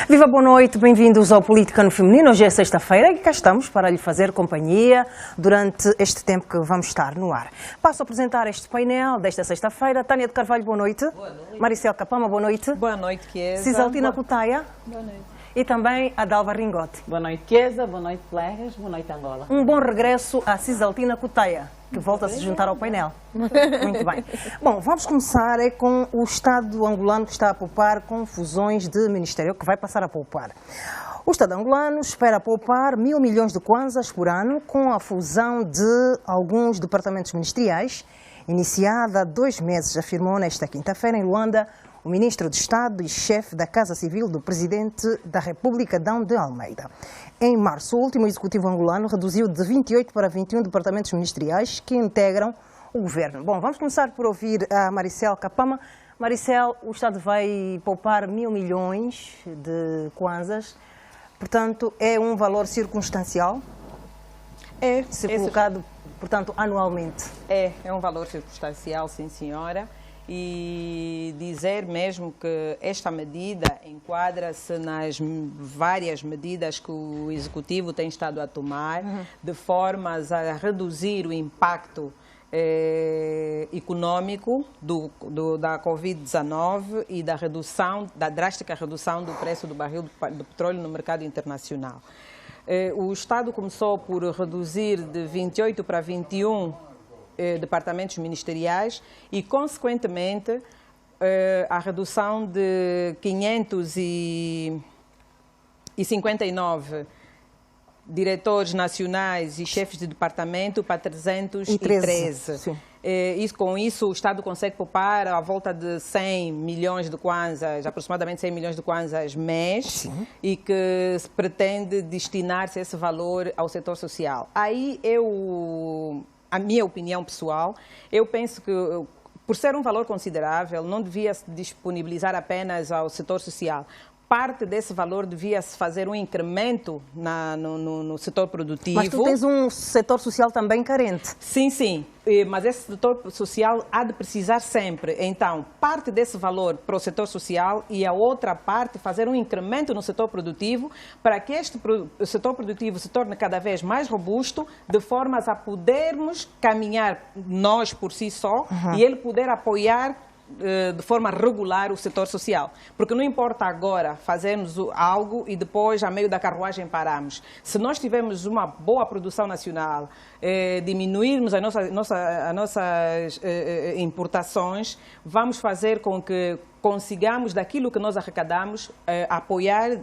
Viva, boa noite, bem-vindos ao Política no Feminino. Hoje é sexta-feira e cá estamos para lhe fazer companhia durante este tempo que vamos estar no ar. Passo a apresentar este painel desta sexta-feira. Tânia de Carvalho, boa noite. Boa noite. Maricel Capama, boa noite. Boa noite, Chiesa. Cisaltina Cutaia. Boa noite. E também a Dalva Ringote. Boa noite, Chiesa. Boa noite, colegas. Boa noite, Angola. Um bom regresso à Cisaltina Cutaia, que volta a se juntar ao painel. Muito bem. Bom, vamos começar com o Estado angolano que está a poupar com fusões de ministério, que vai passar a poupar. O Estado angolano espera poupar 1.000 milhões de kwanzas por ano com a fusão de alguns departamentos ministeriais, iniciada há 2 meses, afirmou nesta quinta-feira em Luanda o ministro de Estado e chefe da Casa Civil do Presidente da República, Adão de Almeida. Em março, o último executivo angolano reduziu de 28 para 21 departamentos ministeriais que integram o governo. Bom, vamos começar por ouvir a Maricel Capama. Maricel, o Estado vai poupar 1.000 milhões de kwanzas, portanto, é um valor circunstancial? Se colocado, portanto, anualmente. É um valor circunstancial, sim, senhora. E dizer mesmo que esta medida enquadra-se nas várias medidas que o Executivo tem estado a tomar, de formas a reduzir o impacto econômico da Covid-19 e da drástica redução do preço do barril do petróleo no mercado internacional. O Estado começou por reduzir de 28 para 21 departamentos ministeriais e, consequentemente, a redução de 559 diretores nacionais e chefes de departamento para 313. Com isso, o Estado consegue poupar à volta de 100 milhões de kwanzas, aproximadamente 100 milhões de kwanzas mês, e que se pretende destinar-se esse valor ao setor social. Aí a minha opinião pessoal, eu penso que, por ser um valor considerável, não devia se disponibilizar apenas ao setor social. Parte desse valor devia-se fazer um incremento no setor produtivo. Mas tu tens um setor social também carente. Sim, sim. Mas esse setor social há de precisar sempre. Então, parte desse valor para o setor social e a outra parte fazer um incremento no setor produtivo para que este setor produtivo se torne cada vez mais robusto, de formas a podermos caminhar nós por si só e ele poder apoiar de forma regular o setor social. Porque não importa agora fazermos algo e depois, a meio da carruagem, paramos. Se nós tivermos uma boa produção nacional, diminuirmos as nossas importações, vamos fazer com que consigamos, daquilo que nós arrecadamos, apoiar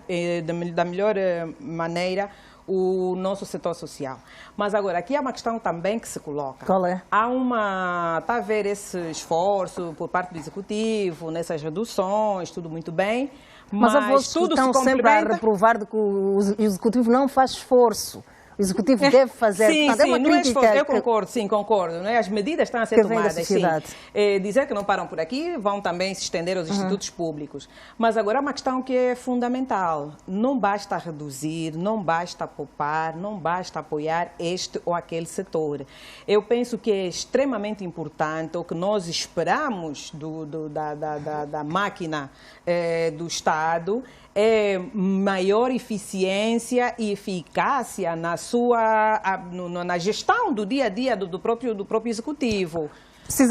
da melhor maneira o nosso setor social. Mas agora, aqui há uma questão também que se coloca. Qual é? Está a haver esse esforço por parte do Executivo, nessas reduções, tudo muito bem, mas a voz tudo estão se sempre a reprovar de que o Executivo não faz esforço. O Executivo deve fazer. Sim, portanto, é uma não é crítica esforço. Eu concordo, sim, concordo. Não é? As medidas estão a ser tomadas, sim. Dizer que não param por aqui, vão também se estender aos institutos públicos. Mas agora há uma questão que é fundamental. Não basta reduzir, não basta poupar, não basta apoiar este ou aquele setor. Eu penso que é extremamente importante, o que nós esperamos da máquina do Estado, é maior eficiência e eficácia na gestão do dia a dia do próprio Executivo.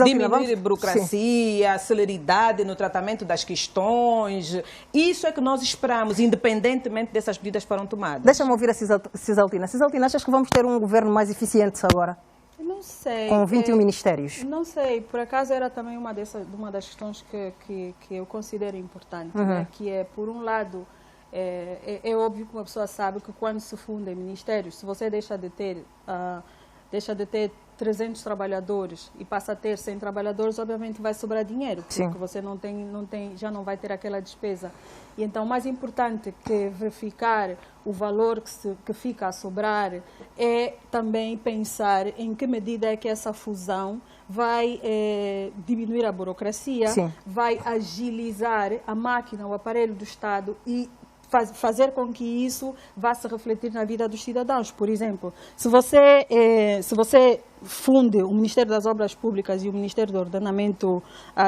Diminuir burocracia, celeridade no tratamento das questões. Isso é que nós esperamos, independentemente dessas medidas que foram tomadas. Deixa-me ouvir a Cisaltina. Cisaltina, achas que vamos ter um governo mais eficiente agora? Não sei. Com 21 ministérios? Não sei. Por acaso era também uma das questões que eu considero importante, né? Que é, por um lado, é óbvio que uma pessoa sabe que quando se fundem ministérios, se você deixa de ter 300 trabalhariadores e passa a ter 100 trabalhadores, obviamente vai sobrar dinheiro, porque você já não vai ter aquela despesa. E então, mais importante que verificar o valor que fica a sobrar é também pensar em que medida é que essa fusão vai diminuir a burocracia, vai agilizar a máquina, o aparelho do Estado e fazer com que isso vá se refletir na vida dos cidadãos. Por exemplo, se você funde o Ministério das Obras Públicas e o Ministério do Ordenamento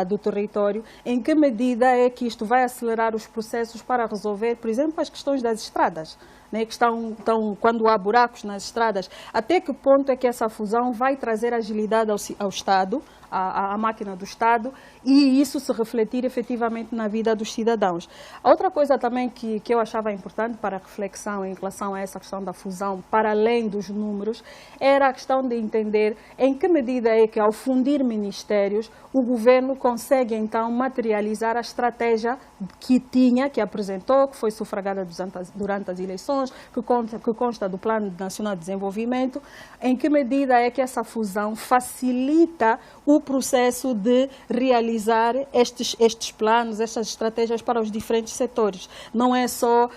do Território, em que medida é que isto vai acelerar os processos para resolver, por exemplo, as questões das estradas? Que estão, quando há buracos nas estradas, até que ponto é que essa fusão vai trazer agilidade ao Estado, à máquina do Estado, e isso se refletir efetivamente na vida dos cidadãos. A outra coisa também que eu achava importante para a reflexão em relação a essa questão da fusão, para além dos números, era a questão de entender em que medida é que, ao fundir ministérios, o governo consegue então materializar a estratégia que apresentou, que foi sufragada durante as eleições, que consta do Plano Nacional de Desenvolvimento, em que medida é que essa fusão facilita o processo de realizar estes planos, estas estratégias para os diferentes setores. Não é só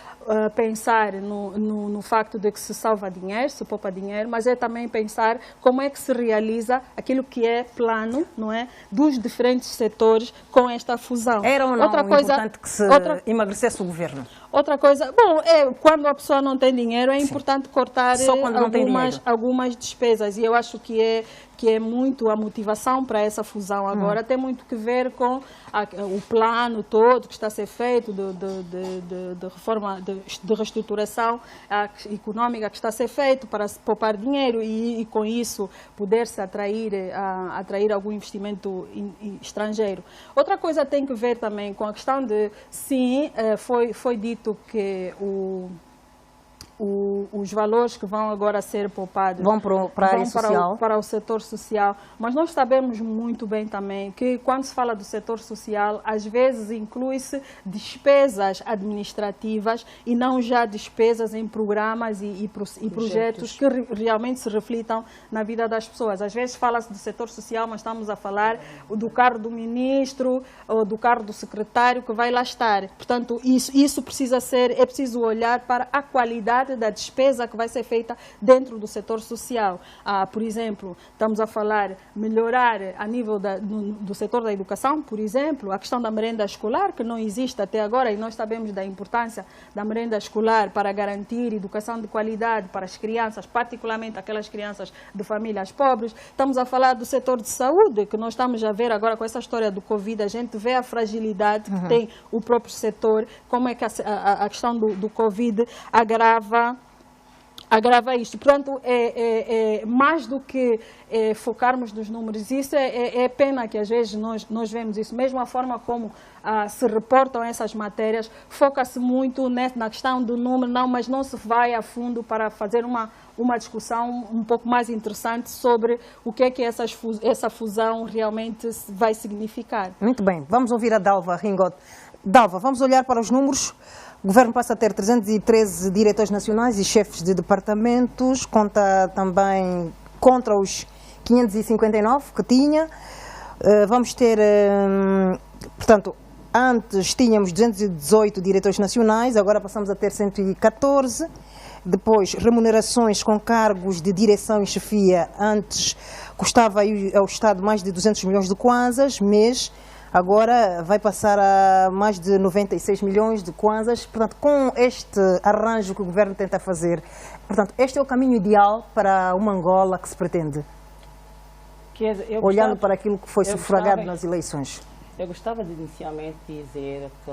pensar no facto de que se salva dinheiro, se poupa dinheiro, mas é também pensar como é que se realiza aquilo que é plano, não é, dos diferentes setores com esta fusão. Era ou não importante que se emagrecesse o governo? Outra coisa, bom, quando a pessoa não tem dinheiro, é importante cortar algumas despesas, e eu acho que é muito a motivação para essa fusão agora, tem muito que ver com o plano todo que está a ser feito de reforma, de reestruturação econômica que está a ser feito para poupar dinheiro e com isso poder-se atrair algum investimento estrangeiro. Outra coisa tem que ver também com a questão de, sim, foi dito que os valores que vão agora ser poupados vão para a área social, para o setor social, mas nós sabemos muito bem também que quando se fala do setor social, às vezes inclui-se despesas administrativas e não já despesas em programas e projetos que realmente se reflitam na vida das pessoas. Às vezes fala-se do setor social, mas estamos a falar do carro do ministro ou do carro do secretário que vai lá estar. Portanto, isso é preciso olhar para a qualidade da despesa que vai ser feita dentro do setor social. Por exemplo, estamos a falar melhorar a nível do setor da educação, por exemplo, a questão da merenda escolar, que não existe até agora, e nós sabemos da importância da merenda escolar para garantir educação de qualidade para as crianças, particularmente aquelas crianças de famílias pobres. Estamos a falar do setor de saúde, que nós estamos a ver agora com essa história do Covid, a gente vê a fragilidade que tem o próprio setor, como é que a questão do Covid agrava isto. Portanto, mais do que focarmos nos números, isso é pena que às vezes nós vemos isso. Mesmo a forma como se reportam essas matérias, foca-se muito na questão do número, mas não se vai a fundo para fazer uma discussão um pouco mais interessante sobre o que é que essa fusão realmente vai significar. Muito bem, vamos ouvir a Dalva Ringot. Dalva, vamos olhar para os números. O governo passa a ter 313 diretores nacionais e chefes de departamentos, conta também contra os 559 que tinha. Vamos ter, portanto, antes tínhamos 218 diretores nacionais, agora passamos a ter 114. Depois, remunerações com cargos de direção e chefia, antes custava ao Estado mais de 200 milhões de kwanzas mês. Agora vai passar a mais de 96 milhões de kwanzas. Portanto, com este arranjo que o governo tenta fazer, portanto, este é o caminho ideal para uma Angola que se pretende? Olhando para aquilo que foi sufragado nas eleições. Eu gostava de inicialmente dizer que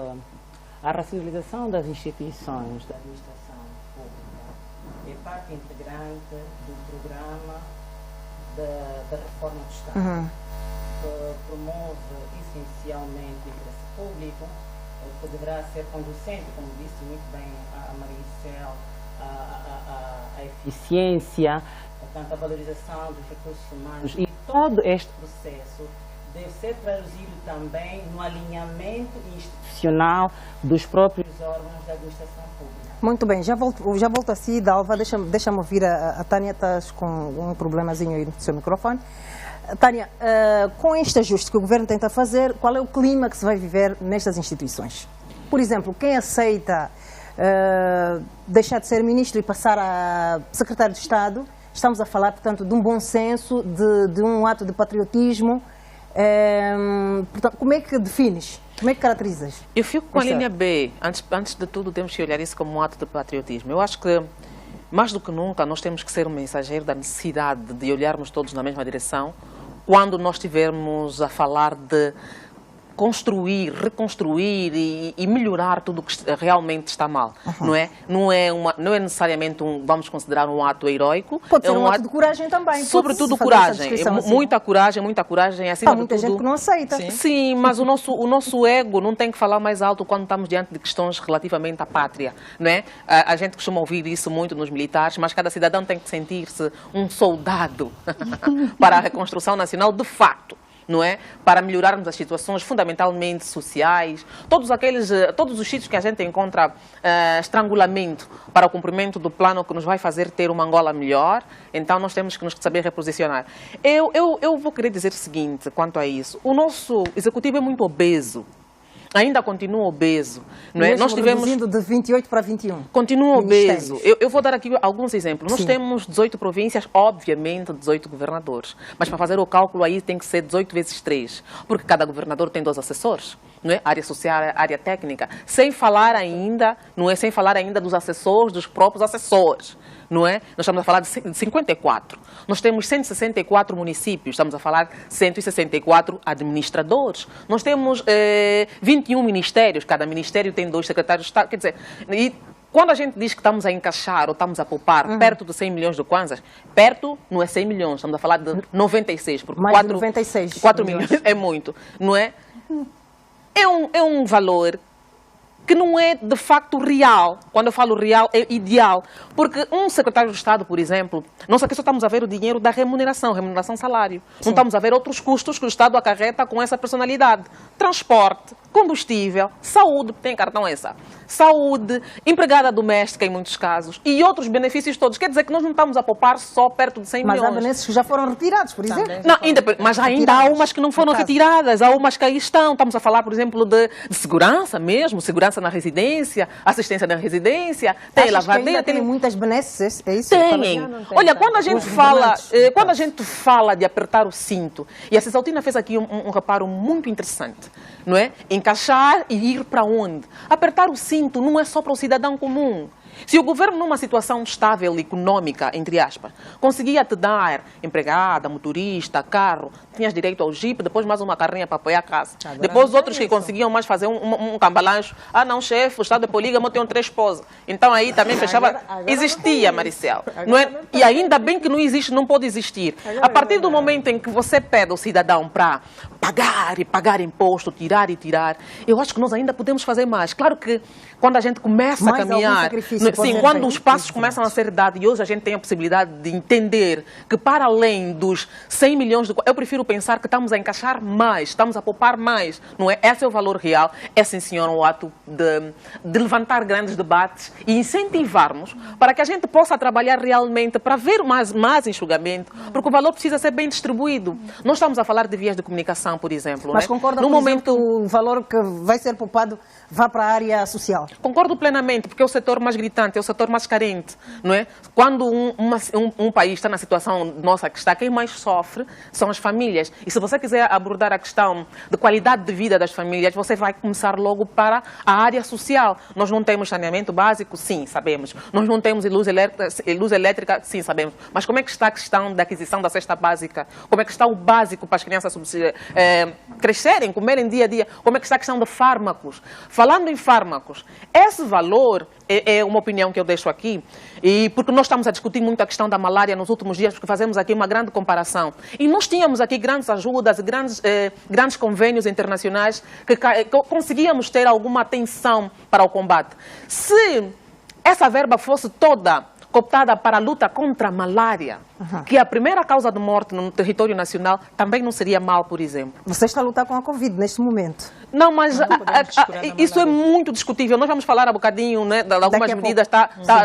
a racionalização das instituições da administração pública é parte integrante do programa da reforma do Estado. Que promove essencialmente o interesse público, que deverá ser conducente, como disse muito bem a Maricel, a eficiência, portanto, a valorização dos recursos humanos, e todo este processo deve ser traduzido também no alinhamento institucional dos próprios órgãos da administração pública. Muito bem, já volto a si, Dalva, deixa-me ouvir a Tânia, estás com um problemazinho aí no seu microfone. Tânia, com este ajuste que o governo tenta fazer, qual é o clima que se vai viver nestas instituições? Por exemplo, quem aceita deixar de ser ministro e passar a secretário de Estado, estamos a falar, portanto, de um bom senso, de um ato de patriotismo. Portanto, como é que defines Como é que caracterizas? Eu fico com a linha B. Antes de tudo, temos que olhar isso como um ato de patriotismo. Eu acho que, mais do que nunca, nós temos que ser um mensageiro da necessidade de olharmos todos na mesma direção quando nós estivermos a falar de construir, reconstruir e melhorar tudo o que realmente está mal, não é? Não é necessariamente vamos considerar um ato heroico. Pode ser um ato de coragem também. Sobretudo coragem, muita coragem, acima Há muita de tudo. gente que não aceita. Sim, mas o nosso ego não tem que falar mais alto quando estamos diante de questões relativamente à pátria, não é? A gente costuma ouvir isso muito nos militares, mas cada cidadão tem que sentir-se um soldado para a reconstrução nacional de facto. Não é? Para melhorarmos as situações fundamentalmente sociais, todos os sítios que a gente encontra estrangulamento para o cumprimento do plano que nos vai fazer ter uma Angola melhor, então nós temos que nos saber reposicionar. Eu vou querer dizer o seguinte quanto a isso. O nosso executivo é muito obeso. Ainda continua obeso, não é? Nós tivemos reduzindo de 28 para 21. Continua obeso. Eu vou dar aqui alguns exemplos. Nós temos 18 províncias, obviamente 18 governadores, mas para fazer o cálculo aí tem que ser 18 vezes 3, porque cada governador tem 2 assessores, não é? Área social, área técnica, sem falar ainda, não é? Sem falar ainda dos assessores, dos próprios assessores. Não é? Nós estamos a falar de 54. Nós temos 164 municípios, estamos a falar de 164 administradores. Nós temos 21 ministérios, cada ministério tem 2 secretários de Estado. Quer dizer, e quando a gente diz que estamos a encaixar ou estamos a poupar perto de 100 milhões de kwanzas, perto não é 100 milhões, estamos a falar de 96. Porque mais 4, de 96 4 milhões é muito, não é? É um valor que não é de facto real. Quando eu falo real, é ideal. Porque um secretário de Estado, por exemplo, nós aqui só estamos a ver o dinheiro da remuneração salário. Não estamos a ver outros custos que o Estado acarreta com essa personalidade. Transporte, combustível, saúde, tem cartão essa. Saúde, empregada doméstica em muitos casos e outros benefícios todos. Quer dizer que nós não estamos a poupar só perto de 100 milhões. Mas há benesses que já foram retirados, por exemplo. Não, mas ainda há umas que não foram retiradas, há umas que aí estão. Estamos a falar, por exemplo, de segurança mesmo, segurança na residência, assistência na residência, tem lavadeira, tem muitas benesses, é isso? Tem. Olha, quando a gente fala de apertar o cinto, e a Cisaltina fez aqui um reparo muito interessante, não é? Encaixar e ir para onde? Apertar o cinto não é só para o cidadão comum. Se o governo, numa situação estável econômica, entre aspas, conseguia te dar empregada, motorista, carro, tinhas direito ao jipe, depois mais uma carrinha para apoiar a casa. Depois outros que conseguiam mais fazer um cambalancho. Ah, não, chefe, o Estado é polígamo, tem 3 esposas. Então aí também fechava. Existia, Maricel. Não é? E ainda bem que não existe, não pode existir. A partir do momento em que você pede ao cidadão para pagar e pagar imposto, tirar e tirar, eu acho que nós ainda podemos fazer mais. Claro que quando a gente começa a caminhar, sim, quando os passos começam a ser dados, e hoje a gente tem a possibilidade de entender que para além dos 100 milhões de... Eu prefiro pensar que estamos a encaixar mais, estamos a poupar mais, não é? Esse é o valor real, é sim senhor o ato de levantar grandes debates e incentivarmos para que a gente possa trabalhar realmente para ver mais enxugamento, porque o valor precisa ser bem distribuído. Nós estamos a falar de vias de comunicação, por exemplo. Mas concorda, por exemplo, que o valor que vai ser poupado vá para a área social? Concordo plenamente, porque é o setor mais gritante, é o setor mais carente, não é? Quando um país está na situação nossa que está, quem mais sofre são as famílias. E se você quiser abordar a questão de qualidade de vida das famílias, você vai começar logo para a área social. Nós não temos saneamento básico? Sim, sabemos. Nós não temos luz elétrica? Sim, sabemos. Mas como é que está a questão da aquisição da cesta básica? Como é que está o básico para as crianças crescerem, comerem dia a dia? Como é que está a questão de fármacos? Falando em fármacos, esse valor é uma opinião que eu deixo aqui, e porque nós estamos a discutir muito a questão da malária nos últimos dias, porque fazemos aqui uma grande comparação. E nós tínhamos aqui grandes ajudas, grandes convênios internacionais que conseguíamos ter alguma atenção para o combate. Se essa verba fosse toda cooptada para a luta contra a malária, que é a primeira causa de morte no território nacional, também não seria mal, por exemplo. Você está a lutar com a Covid neste momento. Não, mas isso é muito discutível. Nós vamos falar um bocadinho, né, de algumas medidas,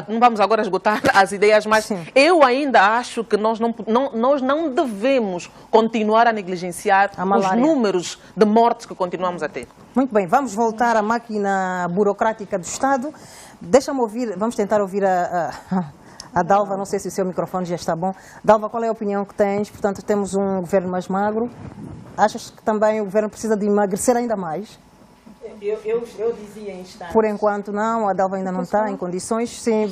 não vamos agora esgotar as ideias, mas eu ainda acho que nós não devemos continuar a negligenciar os números de mortes que continuamos a ter. Muito bem, vamos voltar à máquina burocrática do Estado. Deixa-me ouvir, vamos tentar ouvir a Dalva, não sei se o seu microfone já está bom. Dalva, qual é a opinião que tens? Portanto, temos um governo mais magro. Achas que também o governo precisa de emagrecer ainda mais? Eu dizia em instantes. Por enquanto não, a Dalva ainda não está em condições. Sim,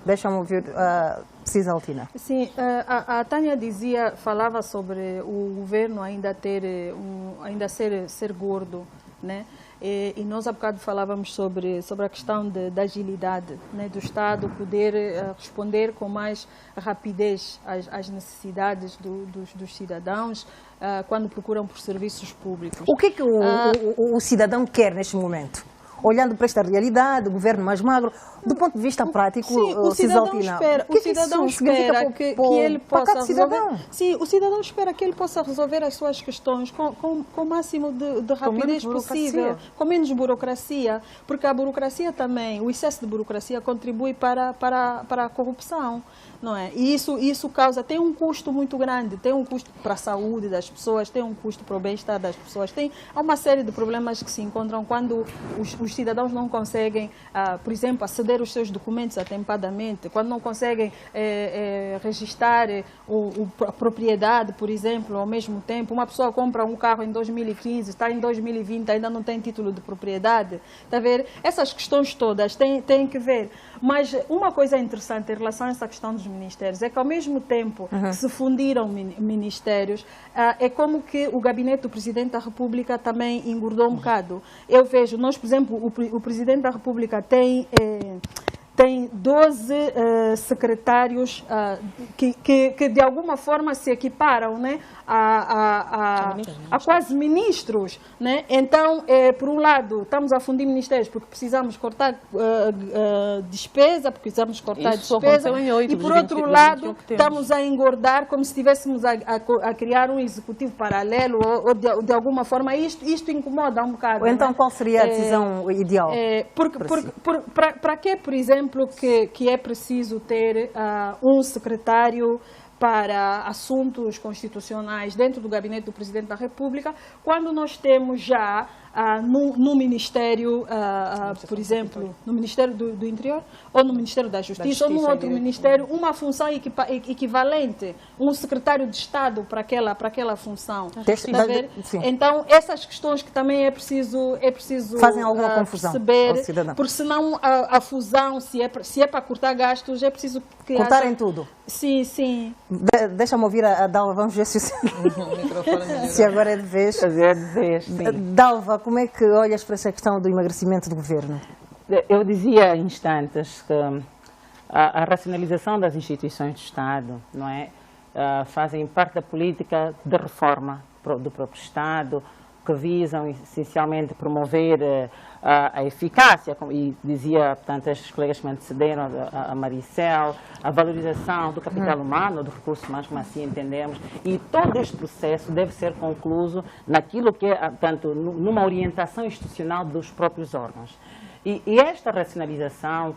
deixa-me ouvir a Cisaltina. Sim, a Tânia falava sobre o governo ainda ser gordo, né? E nós há bocado falávamos sobre a questão da agilidade, né, do Estado poder responder com mais rapidez às necessidades dos cidadãos quando procuram por serviços públicos. O que é que o cidadão quer neste momento? Olhando para esta realidade, o governo mais magro, do ponto de vista prático, sim, o cidadão espera que ele possa resolver. Sim, o cidadão espera que ele possa resolver as suas questões com o máximo de rapidez possível, com menos burocracia, porque a burocracia também, o excesso de burocracia contribui para a corrupção, não é? E isso tem um custo muito grande, tem um custo para a saúde das pessoas, tem um custo para o bem-estar das pessoas, há uma série de problemas que se encontram quando os cidadãos não conseguem, por exemplo, aceder os seus documentos atempadamente, quando não conseguem registrar a propriedade, por exemplo, ao mesmo tempo. Uma pessoa compra um carro em 2015, está em 2020, ainda não tem título de propriedade. Está a ver? Essas questões todas têm que ver. Mas uma coisa interessante em relação a essa questão dos ministérios é que, ao mesmo tempo que se fundiram ministérios, é como que o gabinete do Presidente da República também engordou um bocado. Eu vejo, por exemplo, o Presidente da República tem 12 secretários que de alguma forma se equiparam, né, a quase ministros, né? Então, por um lado, estamos a fundir ministérios porque precisamos cortar despesa, porque precisamos cortar despesa, e por outro lado, estamos a engordar como se estivéssemos a criar um executivo paralelo ou de alguma forma. Isto incomoda um bocado. Então, né? Qual seria a decisão ideal? Para que, por exemplo, que é preciso ter um secretário para assuntos constitucionais dentro do gabinete do Presidente da República, quando nós temos já no Ministério, por exemplo, no Ministério do Interior, ou no Ministério da Justiça, ou num outro ministério, uma função equivalente, um secretário de Estado para aquela função. Então, essas questões que também é preciso fazem alguma confusão perceber, porque senão a fusão, se é para cortar gastos, é preciso que cortarem tudo. Sim, sim. Deixa-me ouvir a Dalva, vamos ver se agora é de vez. Dalva, como é que olhas para essa questão do emagrecimento do governo? Eu dizia há instantes que a racionalização das instituições do Estado, não é, fazem parte da política de reforma do próprio Estado, que visam essencialmente promover a eficácia, e dizia, portanto, estes colegas que me antecederam, a Maricel, a valorização do capital humano, do recurso humano, como assim entendemos, e todo este processo deve ser concluído naquilo que é, portanto, numa orientação institucional dos próprios órgãos. E esta racionalização,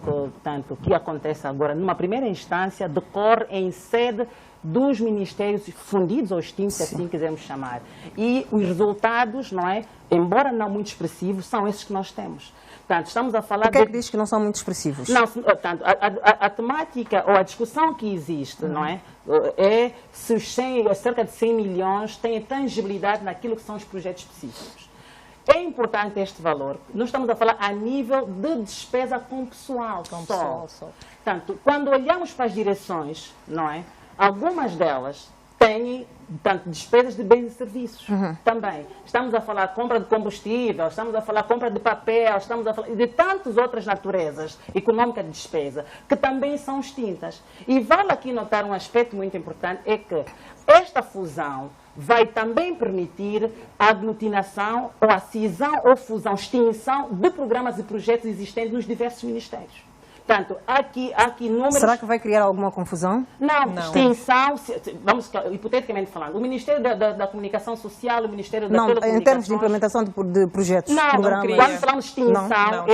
que acontece agora, numa primeira instância, decorre em sede dos ministérios fundidos ou extintos, se assim quisermos chamar. E os resultados, não é, embora não muito expressivos, são esses que nós temos. Portanto, estamos a falar... O que é que diz que não são muito expressivos? Não, portanto, a temática ou a discussão que existe, não é? É se os cerca de 100 milhões têm tangibilidade naquilo que são os projetos específicos. É importante este valor. Nós estamos a falar a nível de despesa com pessoal. Portanto, quando olhamos para as direções, não é? Algumas delas têm, portanto, despesas de bens e serviços também. Estamos a falar compra de combustível, estamos a falar compra de papel, estamos a falar de tantas outras naturezas econômicas de despesa que também são extintas. E vale aqui notar um aspecto muito importante, é que esta fusão vai também permitir a aglutinação ou a cisão ou fusão, extinção de programas e projetos existentes nos diversos ministérios. Portanto, há aqui números... Será que vai criar alguma confusão? Não. Extinção, vamos hipoteticamente falando, o Ministério da Comunicação Social, o Ministério da Telecomunicações... Em termos de implementação de projetos, programas... Quando falamos de extinção,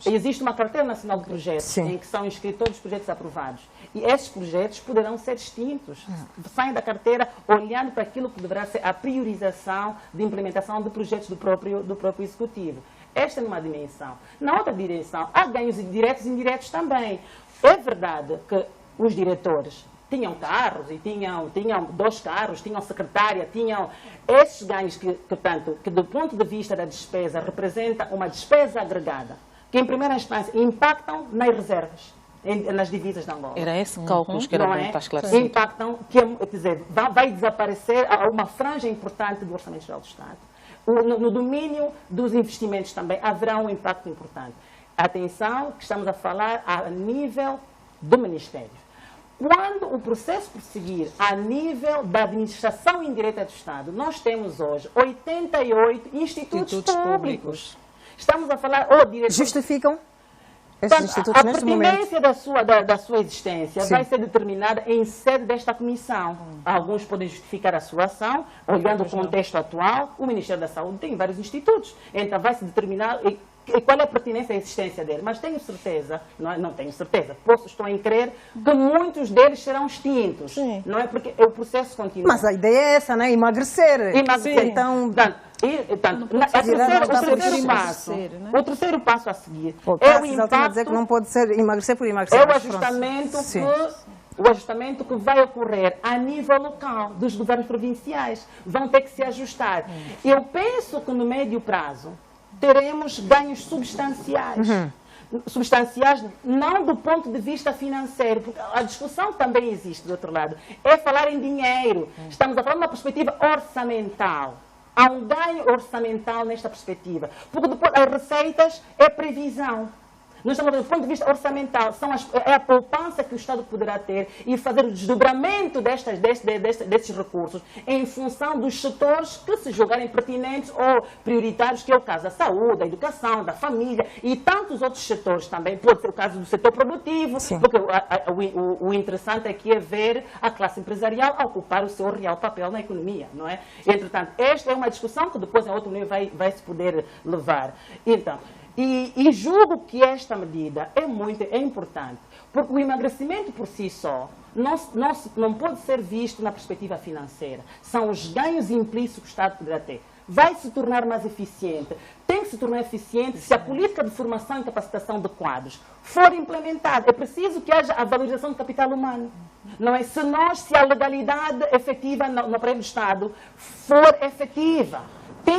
existe uma carteira nacional de projetos em que são inscritos todos os projetos aprovados. E esses projetos poderão ser extintos. Saem da carteira olhando para aquilo que deverá ser a priorização de implementação de projetos do próprio Executivo. Esta é uma dimensão. Na outra direção, há ganhos diretos e indiretos também. É verdade que os diretores tinham carros e tinham 2 carros, tinham secretária, tinham esses ganhos que do ponto de vista da despesa representa uma despesa agregada, que em primeira instância impactam nas reservas, nas divisas da Angola. Era esse cálculo que era bom para esclarecer. Impactam, quer dizer, vai desaparecer uma franja importante do Orçamento Geral do Estado. No domínio dos investimentos também haverá um impacto importante. Atenção, que estamos a falar a nível do Ministério. Quando o processo prosseguir a nível da administração indireta do Estado, nós temos hoje 88 institutos públicos. Estamos a falar... Justificam esses institutos neste momento? A pertinência da sua existência vai ser determinada em sede desta comissão. Alguns podem justificar a sua ação, olhando o contexto atual. O Ministério da Saúde tem vários institutos, então vai se determinar qual é a pertinência e a existência dele. Mas tenho certeza, não tenho certeza, estou em crer que muitos deles serão extintos. Sim. Não é porque o processo continua. Mas a ideia é essa, né? Emagrecer. Emagrecer. Então... O terceiro passo a seguir é o impacto... a dizer que não pode ser emagrecer por emagrecer. É o ajustamento que vai ocorrer a nível local, dos governos provinciais. Vão ter que se ajustar. Eu penso que no médio prazo teremos ganhos substanciais. Substanciais não do ponto de vista financeiro, porque a discussão também existe do outro lado. É falar em dinheiro. Estamos a falar de uma perspectiva orçamental. Há um ganho orçamental nesta perspectiva, porque depois as receitas é previsão. Nós estamos do ponto de vista orçamental, é a poupança que o Estado poderá ter e fazer o desdobramento destes recursos em função dos setores que se julgarem pertinentes ou prioritários, que é o caso da saúde, da educação, da família e tantos outros setores também. Pode ser o caso do setor produtivo, porque o interessante aqui é ver a classe empresarial ocupar o seu real papel na economia, não é? Entretanto, esta é uma discussão que depois a outro nível vai se poder levar. Então, e julgo que esta medida é importante, porque o emagrecimento por si só não pode ser visto na perspectiva financeira. São os ganhos implícitos que o Estado poderá ter. Vai se tornar mais eficiente. Tem que se tornar eficiente se a política de formação e capacitação de quadros for implementada. É preciso que haja a valorização do capital humano. Não é? Se a legalidade efetiva no aparelho do Estado for efetiva, tem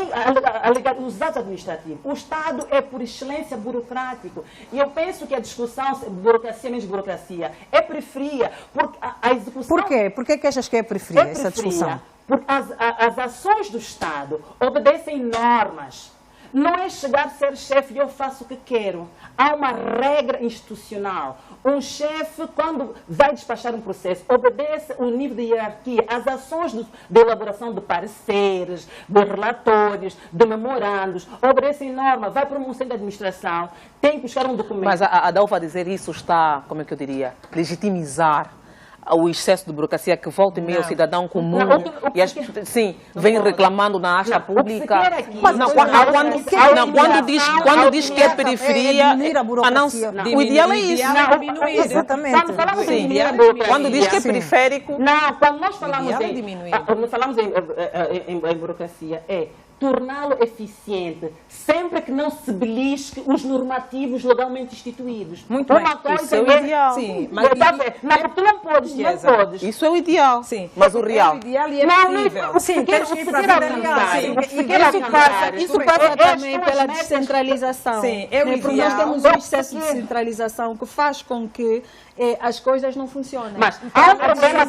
os atos administrativos. O Estado é, por excelência, burocrático. E eu penso que a discussão, burocracia menos burocracia, é periferia. Porque a execução... Por quê? Por que achas que é periferia essa discussão? Porque as ações do Estado obedecem normas. Não é chegar a ser chefe e eu faço o que quero. Há uma regra institucional. Um chefe, quando vai despachar um processo, obedece o nível de hierarquia, as ações de elaboração de pareceres, de relatórios, de memorandos, obedecem norma, vai para um centro de administração, tem que buscar um documento. Mas a Adelfa a dizer isso está, como é que eu diria, legitimizar o excesso de burocracia que volta e meia o cidadão comum vem reclamando na acha pública. Mas quando diz que é periferia, o ideal é isso. Exatamente. Quando diz que é periférico... Não, quando nós falamos em burocracia, é torná-lo eficiente, sempre que não se belisque os normativos legalmente instituídos. Muito bem. Isso é o ideal. Sim, mas tu não podes. Isso é o ideal. Sim. Mas o real. É o ideal e é possível. Sim, temos que ir para a vida real. Isso passa também pela descentralização. Sim, é o ideal. Porque nós temos um excesso de descentralização que faz com que as coisas não funcionem. Mas há um problema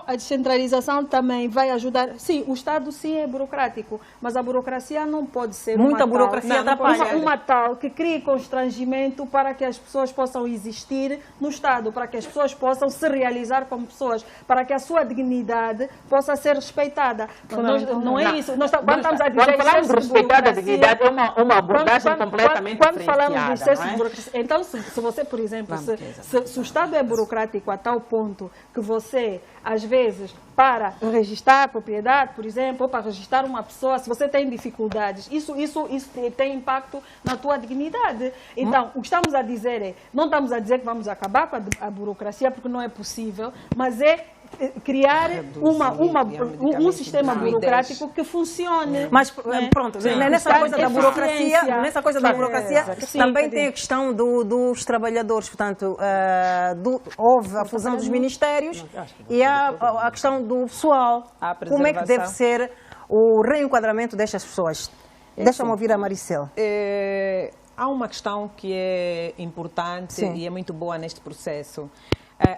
a descentralização também vai ajudar. Sim, o Estado sim é burocrático, mas a burocracia não pode ser muita burocracia atrapalha. Uma tal que crie constrangimento para que as pessoas possam existir no Estado, para que as pessoas possam se realizar como pessoas, para que a sua dignidade possa ser respeitada. Não é isso. Quando estamos a dizer quando falamos de respeitar a dignidade, é uma abordagem completamente quando falamos de excesso de burocracia, então se você, por exemplo, se o Estado é burocrático a tal ponto que você, às vezes, para registrar propriedade, por exemplo, ou para registrar uma pessoa, se você tem dificuldades, isso tem impacto na tua dignidade. Então, o que estamos a dizer não estamos a dizer que vamos acabar com a burocracia, porque não é possível, mas é criar um sistema burocrático que funcione. Mas pronto, nessa coisa da burocracia, também tem a questão dos trabalhadores. Portanto, houve a fusão dos ministérios e a questão do pessoal. Como é que deve ser o reenquadramento destas pessoas? Deixa-me ouvir a Maricela. Há uma questão que é importante e é muito boa neste processo.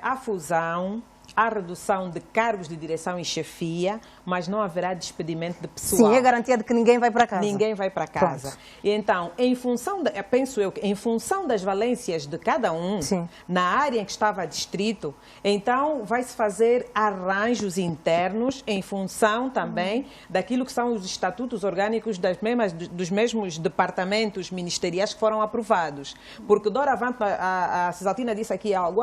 A fusão, a redução de cargos de direção e chefia, mas não haverá despedimento de pessoal. Sim, é garantia de que ninguém vai para casa. Ninguém vai para casa. Pronto. E então, penso eu que em função das valências de cada um, na área em que estava distrito, então vai-se fazer arranjos internos em função também daquilo que são os estatutos orgânicos dos mesmos departamentos ministeriais que foram aprovados. Porque doravante, a Cisaltina disse aqui algo,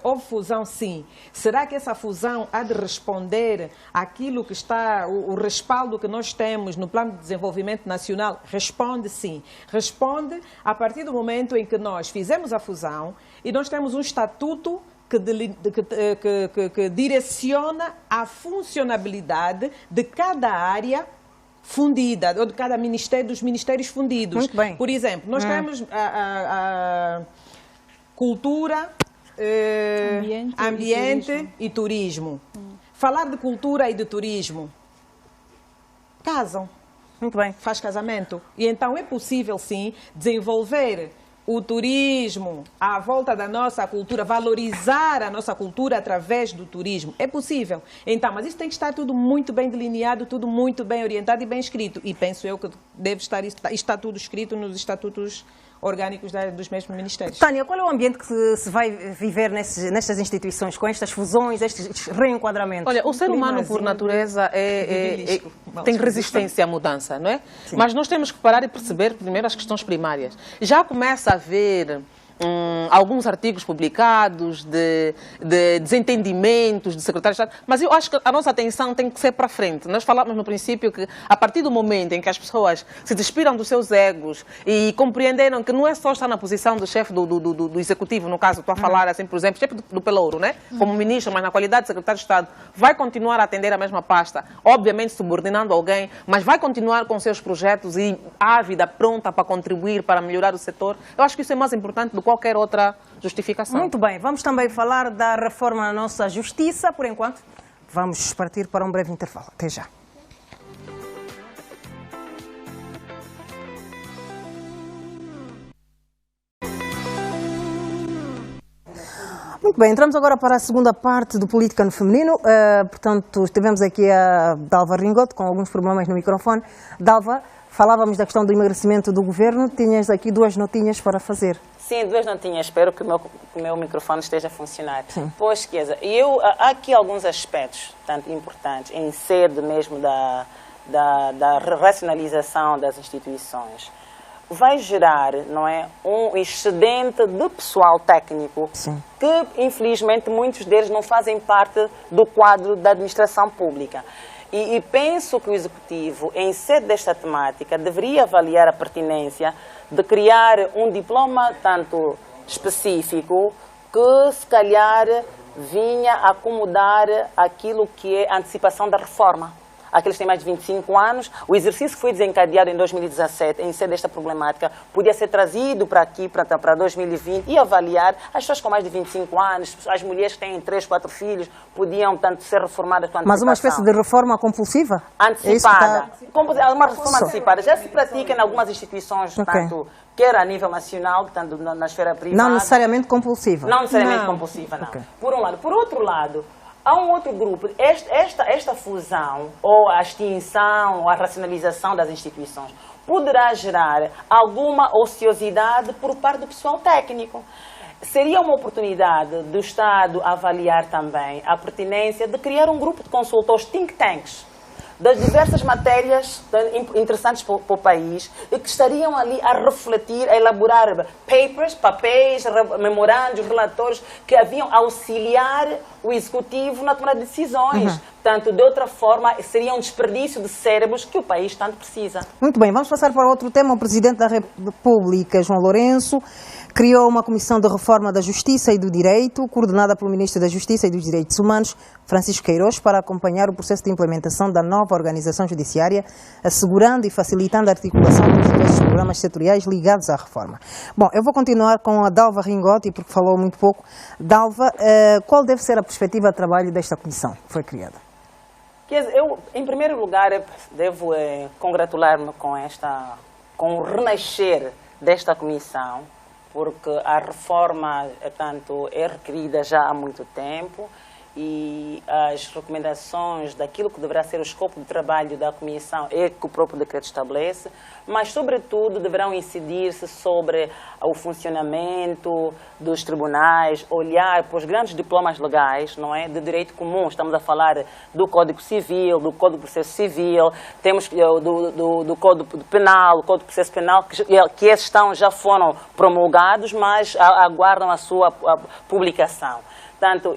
houve fusão sim. Será que essa fusão há de responder àquilo que está, o respaldo que nós temos no Plano de Desenvolvimento Nacional? Responde sim. Responde a partir do momento em que nós fizemos a fusão e nós temos um estatuto que direciona a funcionabilidade de cada área fundida, ou de cada ministério, dos ministérios fundidos. Muito bem. Por exemplo, nós temos a cultura, ambiente e turismo. Falar de cultura e de turismo, casam. Muito bem. Faz casamento. E então é possível, sim, desenvolver o turismo à volta da nossa cultura, valorizar a nossa cultura através do turismo. É possível. Então, mas isso tem que estar tudo muito bem delineado, tudo muito bem orientado e bem escrito. E penso eu que deve estar, está tudo escrito nos estatutos orgânicos dos mesmos ministérios. Tânia, qual é o ambiente que se vai viver nestas instituições, com estas fusões, estes reenquadramentos? Olha, o ser humano, por natureza, tem resistência à mudança, não é? Sim. Mas nós temos que parar e perceber, primeiro, as questões primárias. Já começa a haver alguns artigos publicados de desentendimentos de secretários de Estado, mas eu acho que a nossa atenção tem que ser para frente. Nós falamos no princípio que a partir do momento em que as pessoas se despiram dos seus egos e compreenderam que não é só estar na posição do chefe do executivo, no caso, estou a falar assim, por exemplo, chefe do Pelouro, né? Como ministro, mas na qualidade de secretário de Estado, vai continuar a atender a mesma pasta, obviamente subordinando alguém, mas vai continuar com seus projetos e ávida, pronta para contribuir, para melhorar o setor. Eu acho que isso é mais importante do que qualquer outra justificação. Muito bem, vamos também falar da reforma na nossa justiça. Por enquanto, vamos partir para um breve intervalo. Até já. Muito bem, entramos agora para a segunda parte do Política no Feminino. Portanto, tivemos aqui a Dalva Ringote com alguns problemas no microfone. Dalva, falávamos da questão do emagrecimento do governo. Tinhas aqui duas notinhas para fazer. Sim, duas notinhas. Espero que o meu microfone esteja a funcionar. Pois, Chiesa, há aqui alguns aspectos tanto importantes em sede mesmo da racionalização das instituições. Vai gerar, não é, um excedente de pessoal técnico. Sim. Que, infelizmente, muitos deles não fazem parte do quadro da administração pública. E penso que o Executivo, em sede desta temática, deveria avaliar a pertinência de criar um diploma tanto específico que, se calhar, vinha acomodar aquilo que é a antecipação da reforma. Aqueles que têm mais de 25 anos, o exercício que foi desencadeado em 2017, em sede desta problemática, podia ser trazido para aqui, para 2020, e avaliar as pessoas com mais de 25 anos, as mulheres que têm 3, 4 filhos, podiam tanto ser reformadas com antecipação. Mas uma espécie de reforma compulsiva? Antecipada. Uma reforma antecipada. Já se pratica em algumas instituições, tanto quer a nível nacional, tanto na esfera privada. Não necessariamente compulsiva. Não necessariamente compulsiva, não. Okay. Por um lado. Por outro lado, há um outro grupo. Esta fusão, ou a extinção, ou a racionalização das instituições, poderá gerar alguma ociosidade por parte do pessoal técnico. Seria uma oportunidade do Estado avaliar também a pertinência de criar um grupo de consultores think tanks das diversas matérias interessantes para o país e que estariam ali a refletir, a elaborar papéis, memorandos, relatórios que haviam auxiliar o executivo na tomada de decisões. Portanto, de outra forma, seria um desperdício de cérebros que o país tanto precisa. Muito bem, vamos passar para outro tema. O Presidente da República, João Lourenço, criou uma comissão de reforma da Justiça e do Direito, coordenada pelo Ministro da Justiça e dos Direitos Humanos, Francisco Queiroz, para acompanhar o processo de implementação da nova organização judiciária, assegurando e facilitando a articulação dos diversos programas setoriais ligados à reforma. Bom, eu vou continuar com a Dalva Ringotti, porque falou muito pouco. Dalva, qual deve ser a perspectiva de trabalho desta comissão que foi criada? Eu, em primeiro lugar, devo congratular-me com o renascer desta comissão, porque a reforma, tanto, é requerida já há muito tempo e as recomendações daquilo que deverá ser o escopo de trabalho da comissão é que o próprio decreto estabelece, mas, sobretudo, deverão incidir-se sobre o funcionamento dos tribunais, olhar para os grandes diplomas legais, não é, de direito comum. Estamos a falar do Código Civil, do Código de Processo Civil, temos do Código Penal, do Código de Processo Penal, que esses já foram promulgados, mas aguardam a sua publicação. Portanto,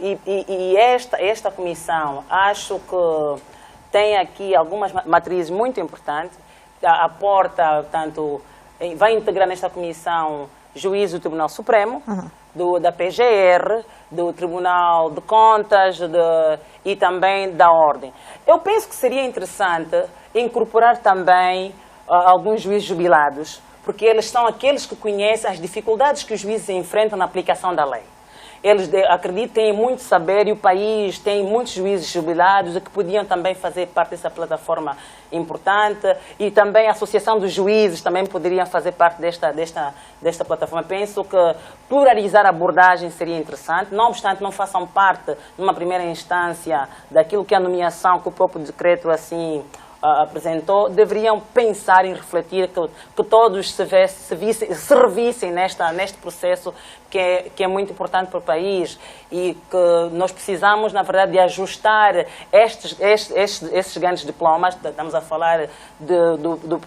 esta comissão, acho que tem aqui algumas matrizes muito importantes. Aporta, tanto, vai integrar nesta comissão juízes do Tribunal Supremo, da PGR, do Tribunal de Contas e também da Ordem. Eu penso que seria interessante incorporar também alguns juízes jubilados, porque eles são aqueles que conhecem as dificuldades que os juízes enfrentam na aplicação da lei. Eles, acredito, têm muito saber e o país tem muitos juízes jubilados que podiam também fazer parte dessa plataforma importante e também a Associação dos Juízes também poderiam fazer parte desta plataforma. Penso que pluralizar a abordagem seria interessante, não obstante não façam parte, numa primeira instância, daquilo que é a nomeação que o próprio decreto assim apresentou, deveriam pensar e refletir que todos se revissem neste processo que é muito importante para o país e que nós precisamos, na verdade, de ajustar esses grandes diplomas. Estamos a falar do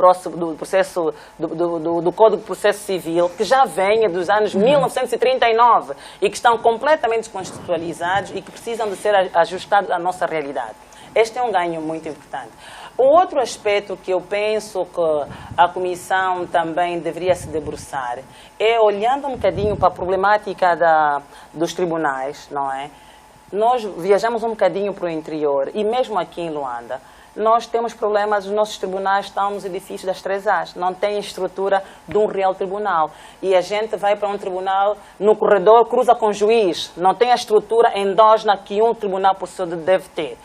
processo do Código de Processo Civil, que já vem dos anos 1939 e que estão completamente descontextualizados e que precisam de ser ajustados à nossa realidade. Este é um ganho muito importante. O outro aspecto que eu penso que a Comissão também deveria se debruçar é, olhando um bocadinho para a problemática dos tribunais, não é? Nós viajamos um bocadinho para o interior e mesmo aqui em Luanda, nós temos problemas, os nossos tribunais estão nos edifícios das 3As, não tem estrutura de um real tribunal. E a gente vai para um tribunal, no corredor, cruza com o juiz, não tem a estrutura endógena que um tribunal por si deve ter.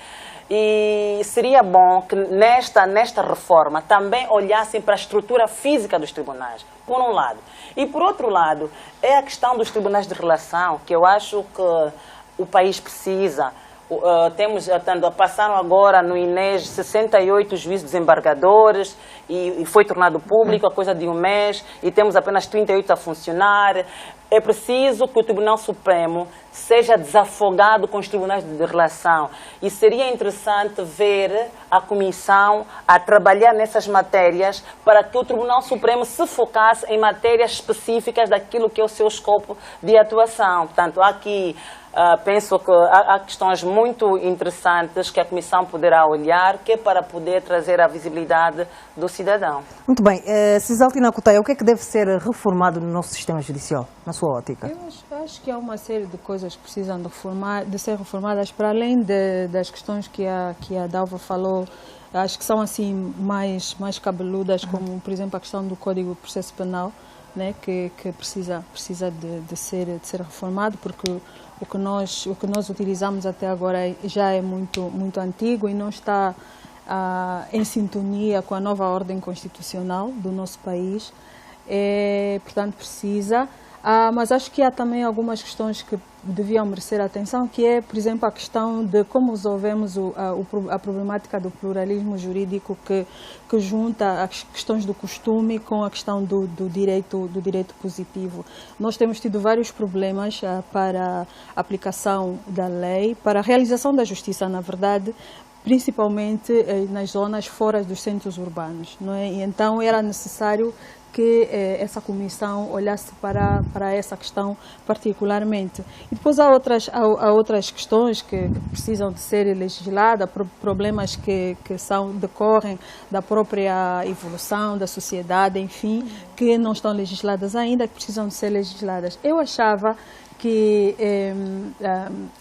E seria bom que nesta reforma também olhassem para a estrutura física dos tribunais, por um lado. E por outro lado, é a questão dos tribunais de relação, que eu acho que o país precisa. Passaram agora no INES 68 juízes desembargadores e foi tornado público a coisa de um mês e temos apenas 38 a funcionar. É preciso que o Tribunal Supremo seja desafogado com os tribunais de relação e seria interessante ver a Comissão a trabalhar nessas matérias para que o Tribunal Supremo se focasse em matérias específicas daquilo que é o seu escopo de atuação. Portanto, aqui penso que há questões muito interessantes que a Comissão poderá olhar, que é para poder trazer a visibilidade do cidadão. Muito bem. Cisaltina Cutaia, o que é que deve ser reformado no nosso sistema judicial, na sua ótica? Eu acho que há uma série de coisas que precisam de ser reformadas, para além das questões que a Dalva falou, acho que são assim mais cabeludas, como, por exemplo, a questão do Código de Processo Penal, né, que precisa de ser reformado, porque o que nós utilizamos até agora já é muito antigo e não está em sintonia com a nova ordem constitucional do nosso país. Portanto, precisa. Mas acho que há também algumas questões que deviam merecer atenção, que é, por exemplo, a questão de como resolvemos a problemática do pluralismo jurídico que junta as questões do costume com a questão do direito positivo. Nós temos tido vários problemas para a aplicação da lei, para a realização da justiça, na verdade, principalmente nas zonas fora dos centros urbanos, não é? E então era necessário que essa comissão olhasse para essa questão particularmente. E depois há outras questões que precisam de ser legisladas, problemas que decorrem da própria evolução da sociedade, enfim, que não estão legisladas ainda, que precisam de ser legisladas. Eu achava que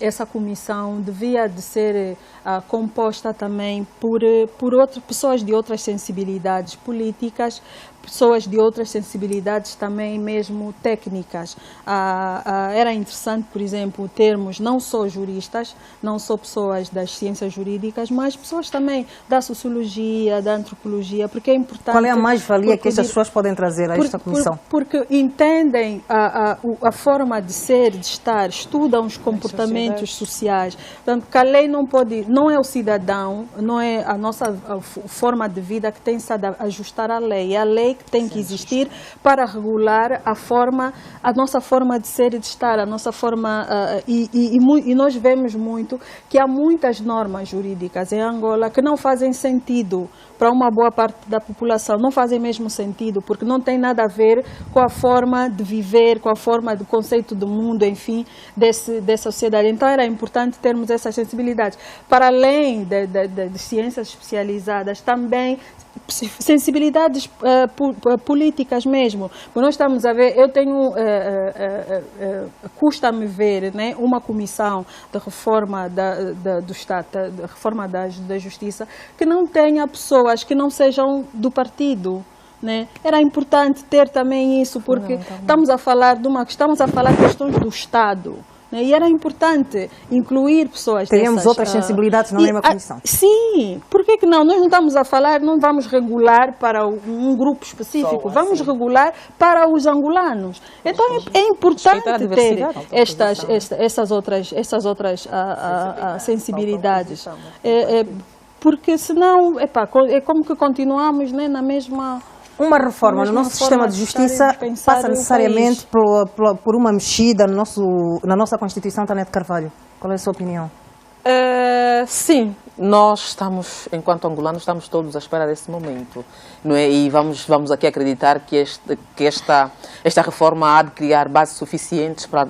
essa comissão devia de ser composta também por pessoas de outras sensibilidades políticas, pessoas de outras sensibilidades também mesmo técnicas. Era interessante, por exemplo, termos não só juristas, não só pessoas das ciências jurídicas, mas pessoas também da sociologia, da antropologia, porque é importante... Qual é a mais-valia que estas pessoas podem trazer a esta comissão? Porque entendem a forma de ser, de estar, estudam os comportamentos sociais. Portanto, que a lei não é o cidadão, não é a nossa forma de vida que tem que se ajustar à lei. É a lei que tem que existir para regular a nossa forma de ser e de estar, a nossa forma... E nós vemos muito que há muitas normas jurídicas em Angola que não fazem sentido para uma boa parte da população, não fazem mesmo sentido, porque não tem nada a ver com a forma de viver, com a forma do conceito do mundo, enfim, dessa sociedade. Então era importante termos essas sensibilidades. Para além de ciências especializadas, também sensibilidades políticas mesmo. Porque nós estamos a ver, eu tenho, custa-me ver, né, uma comissão de reforma do Estado, de reforma da Justiça, que não tenha pessoas que não sejam do partido. Né? Era importante ter também isso, porque estamos a falar questões do Estado. E era importante incluir pessoas Teríamos outras sensibilidades na mesma comissão. Sim, por que não? Nós não estamos a falar, não vamos regular para um grupo específico, vamos regular para os angolanos. Então é importante ter essas outras sensibilidades. Porque senão, é como que continuamos, né, na mesma... Uma reforma no nosso sistema de justiça passa necessariamente por uma mexida na nossa Constituição, Tanete Carvalho. Qual é a sua opinião? Sim, nós estamos, enquanto angolanos, estamos todos à espera desse momento. Não é? E vamos aqui acreditar que esta reforma há de criar bases suficientes para,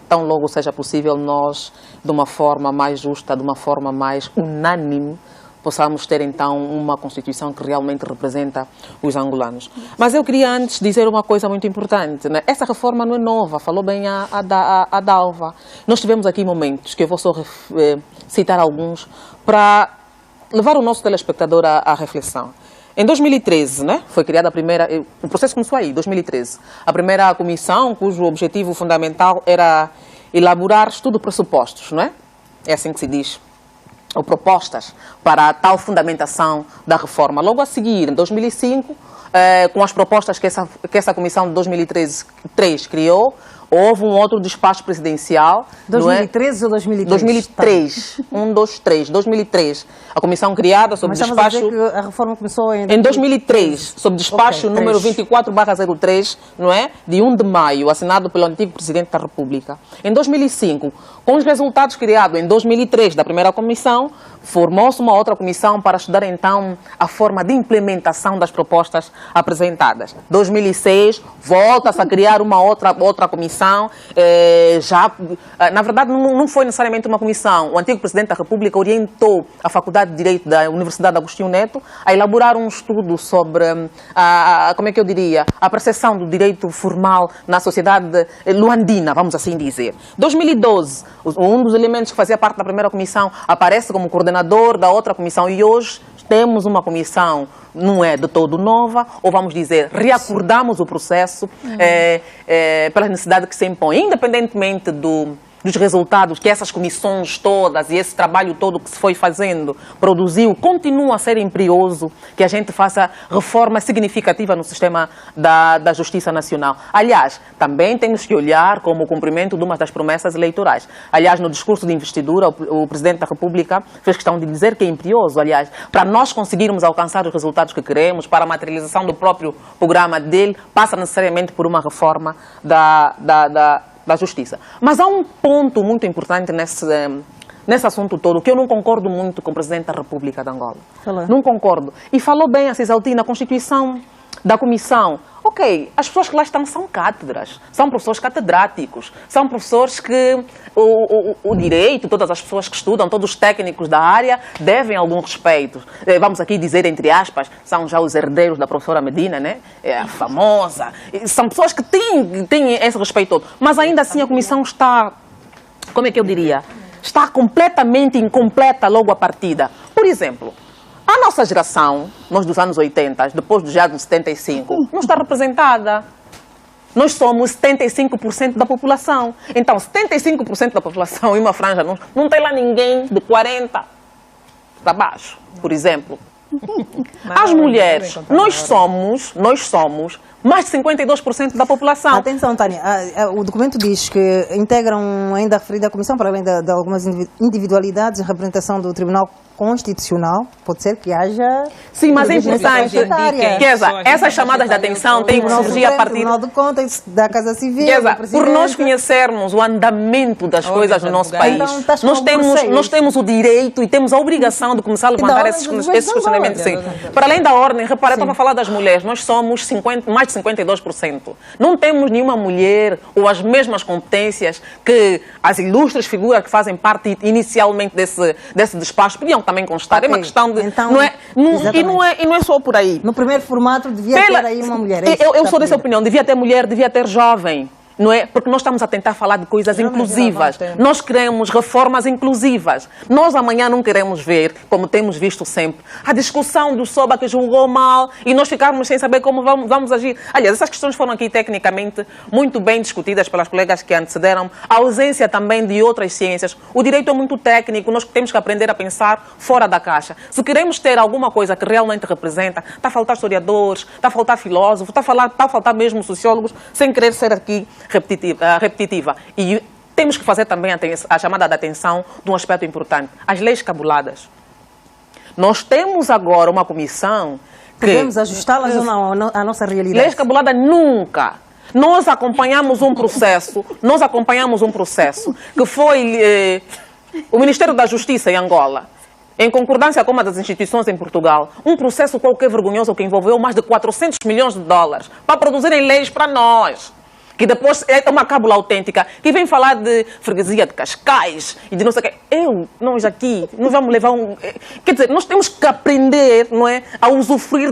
tão logo seja possível, nós, de uma forma mais justa, de uma forma mais unânime, possamos ter então uma Constituição que realmente representa os angolanos. Mas eu queria antes dizer uma coisa muito importante, né? Essa reforma não é nova, falou bem a Dalva. Nós tivemos aqui momentos, que eu vou só citar alguns, para levar o nosso telespectador à reflexão. Em 2013, né, foi criada a primeira... O processo começou aí, 2013. A primeira comissão, cujo objetivo fundamental era elaborar estudo de pressupostos, não é? É assim que se diz. Ou propostas para a tal fundamentação da reforma. Logo a seguir, em 2005, com as propostas que essa comissão de 2003 criou, houve um outro despacho presidencial. 2013 ou 2003? 2003. 2003. A comissão criada sob despacho... Mas estamos a dizer que a reforma começou em 2003, sob despacho número 24/03, não é? De 1 de maio, assinado pelo antigo Presidente da República. Em 2005, com os resultados criados em 2003 da primeira comissão, formou-se uma outra comissão para estudar então a forma de implementação das propostas apresentadas. 2006, volta-se a criar uma outra comissão. Na verdade, não foi necessariamente uma comissão. O antigo Presidente da República orientou a Faculdade de Direito da Universidade Agostinho Neto a elaborar um estudo sobre como é que eu diria, a percepção do direito formal na sociedade luandina, vamos assim dizer. 2012, um dos elementos que fazia parte da primeira comissão aparece como coordenador da outra comissão e hoje temos uma comissão, não é de todo nova, ou vamos dizer, reacordamos o processo pela necessidade que se impõe, independentemente dos resultados que essas comissões todas e esse trabalho todo que se foi fazendo produziu, continua a ser imperioso que a gente faça reforma significativa no sistema da Justiça Nacional. Aliás, também temos que olhar como o cumprimento de uma das promessas eleitorais. Aliás, no discurso de investidura, o Presidente da República fez questão de dizer que é imperioso, aliás, para nós conseguirmos alcançar os resultados que queremos, para a materialização do próprio programa dele, passa necessariamente por uma reforma da Justiça. Mas há um ponto muito importante nesse assunto todo, que eu não concordo muito com o Presidente da República de Angola. Não concordo. E falou bem a Cisaltina, a constituição da comissão. Ok, as pessoas que lá estão são cátedras, são professores catedráticos, são professores que o direito, todas as pessoas que estudam, todos os técnicos da área devem algum respeito. Vamos aqui dizer, entre aspas, são já os herdeiros da professora Medina, né? É a famosa. São pessoas que têm esse respeito todo. Mas ainda assim a comissão está, como é que eu diria? Está completamente incompleta logo à partida. Por exemplo, a nossa geração, nós dos anos 80, depois do já dos 75, não está representada. Nós somos 75% da população. Então, 75% da população em uma franja, não tem lá ninguém de 40 para baixo, por exemplo. As mulheres, nós somos mais de 52% da população. Atenção, Tânia, o documento diz que integram ainda a referida comissão, para além de algumas individualidades, a representação do Tribunal Constitucional. Pode ser que haja... Sim, mas é importante que essas chamadas de atenção têm que surgir a partir... Tribunal de Contas, da Casa Civil, por nós conhecermos o andamento das coisas no nosso país, então, nós temos o direito e temos a obrigação de começar a levantar esses questionamentos. Para além da ordem, repara, eu estava a falar das mulheres, nós somos mais de 52%. Não temos nenhuma mulher ou as mesmas competências que as ilustres figuras que fazem parte inicialmente desse despacho podiam também constar. É uma questão de... Então, e não é só por aí. No primeiro formato devia ter aí uma mulher. Eu sou dessa opinião, devia ter mulher, devia ter jovem. Não é? Porque nós estamos a tentar falar de coisas inclusivas. Nós queremos reformas inclusivas. Nós amanhã não queremos ver, como temos visto sempre, a discussão do SOBA que julgou mal e nós ficarmos sem saber como vamos agir. Aliás, essas questões foram aqui tecnicamente muito bem discutidas pelas colegas que antecederam. A ausência também de outras ciências. O direito é muito técnico, nós temos que aprender a pensar fora da caixa. Se queremos ter alguma coisa que realmente representa, está a faltar historiadores, está a faltar filósofos, está a faltar mesmo sociólogos, sem querer ser aqui repetitiva. E temos que fazer também a chamada de atenção de um aspecto importante. As leis cabuladas. Nós temos agora uma comissão que... Podemos ajustá-las ou não à nossa realidade? Leis cabuladas nunca. Nós acompanhamos um processo que foi o Ministério da Justiça em Angola, em concordância com uma das instituições em Portugal, um processo qualquer vergonhoso que envolveu mais de 400 milhões de dólares para produzirem leis para nós. Que depois é uma cábula autêntica, que vem falar de freguesia de Cascais e de não sei o quê. Nós aqui, nós vamos levar um... Quer dizer, nós temos que aprender, não é, a usufruir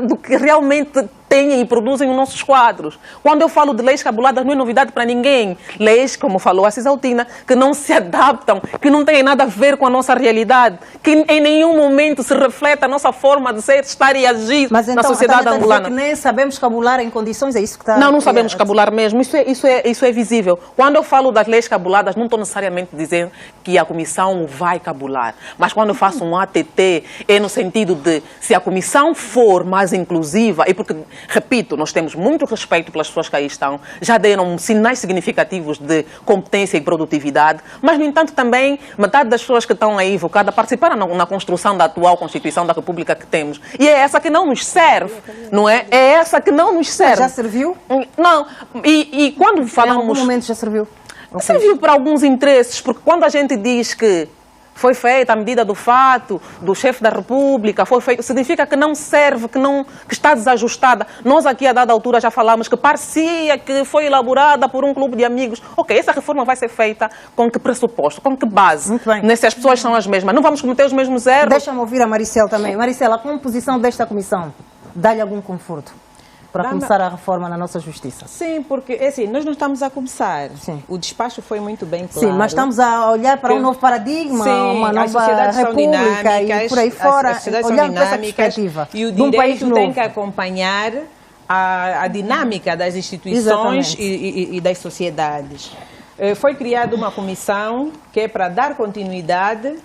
do que realmente têm e produzem os nossos quadros. Quando eu falo de leis cabuladas, não é novidade para ninguém. Leis, como falou a Cisaltina, que não se adaptam, que não têm nada a ver com a nossa realidade, que em nenhum momento se reflete a nossa forma de ser, estar e agir na sociedade angolana. Mas então, nem sabemos cabular em condições, é isso que está... Não sabemos cabular mesmo, isso é visível. Quando eu falo das leis cabuladas, não estou necessariamente dizendo que a comissão vai cabular, mas quando eu faço um ATT, é no sentido de, se a comissão for mais inclusiva, e porque... Repito, nós temos muito respeito pelas pessoas que aí estão, já deram sinais significativos de competência e produtividade, mas, no entanto, também metade das pessoas que estão aí invocadas participaram na construção da atual Constituição da República que temos. E é essa que não nos serve, não é? É essa que não nos serve. Já serviu? Não. E quando falamos... Em algum momento já serviu? Serviu para alguns interesses, porque quando a gente diz que foi feita a medida do fato, do chefe da República, foi feito, significa que não serve, que está desajustada. Nós aqui, a dada altura, já falamos que parecia que foi elaborada por um clube de amigos. Ok, essa reforma vai ser feita com que pressuposto, com que base? Muito bem. Se as pessoas são as mesmas. Não vamos cometer os mesmos erros. Deixa-me ouvir a Maricel também. Maricel, a composição desta comissão dá-lhe algum conforto para começar a reforma na nossa justiça? Sim, porque assim, nós não estamos a começar. Sim. O despacho foi muito bem claro. Sim, mas estamos a olhar para um novo paradigma, uma nova república e por aí fora, olhando para essa perspectiva. E o direito tem que acompanhar a dinâmica das instituições e das sociedades. Foi criada uma comissão que é para dar continuidade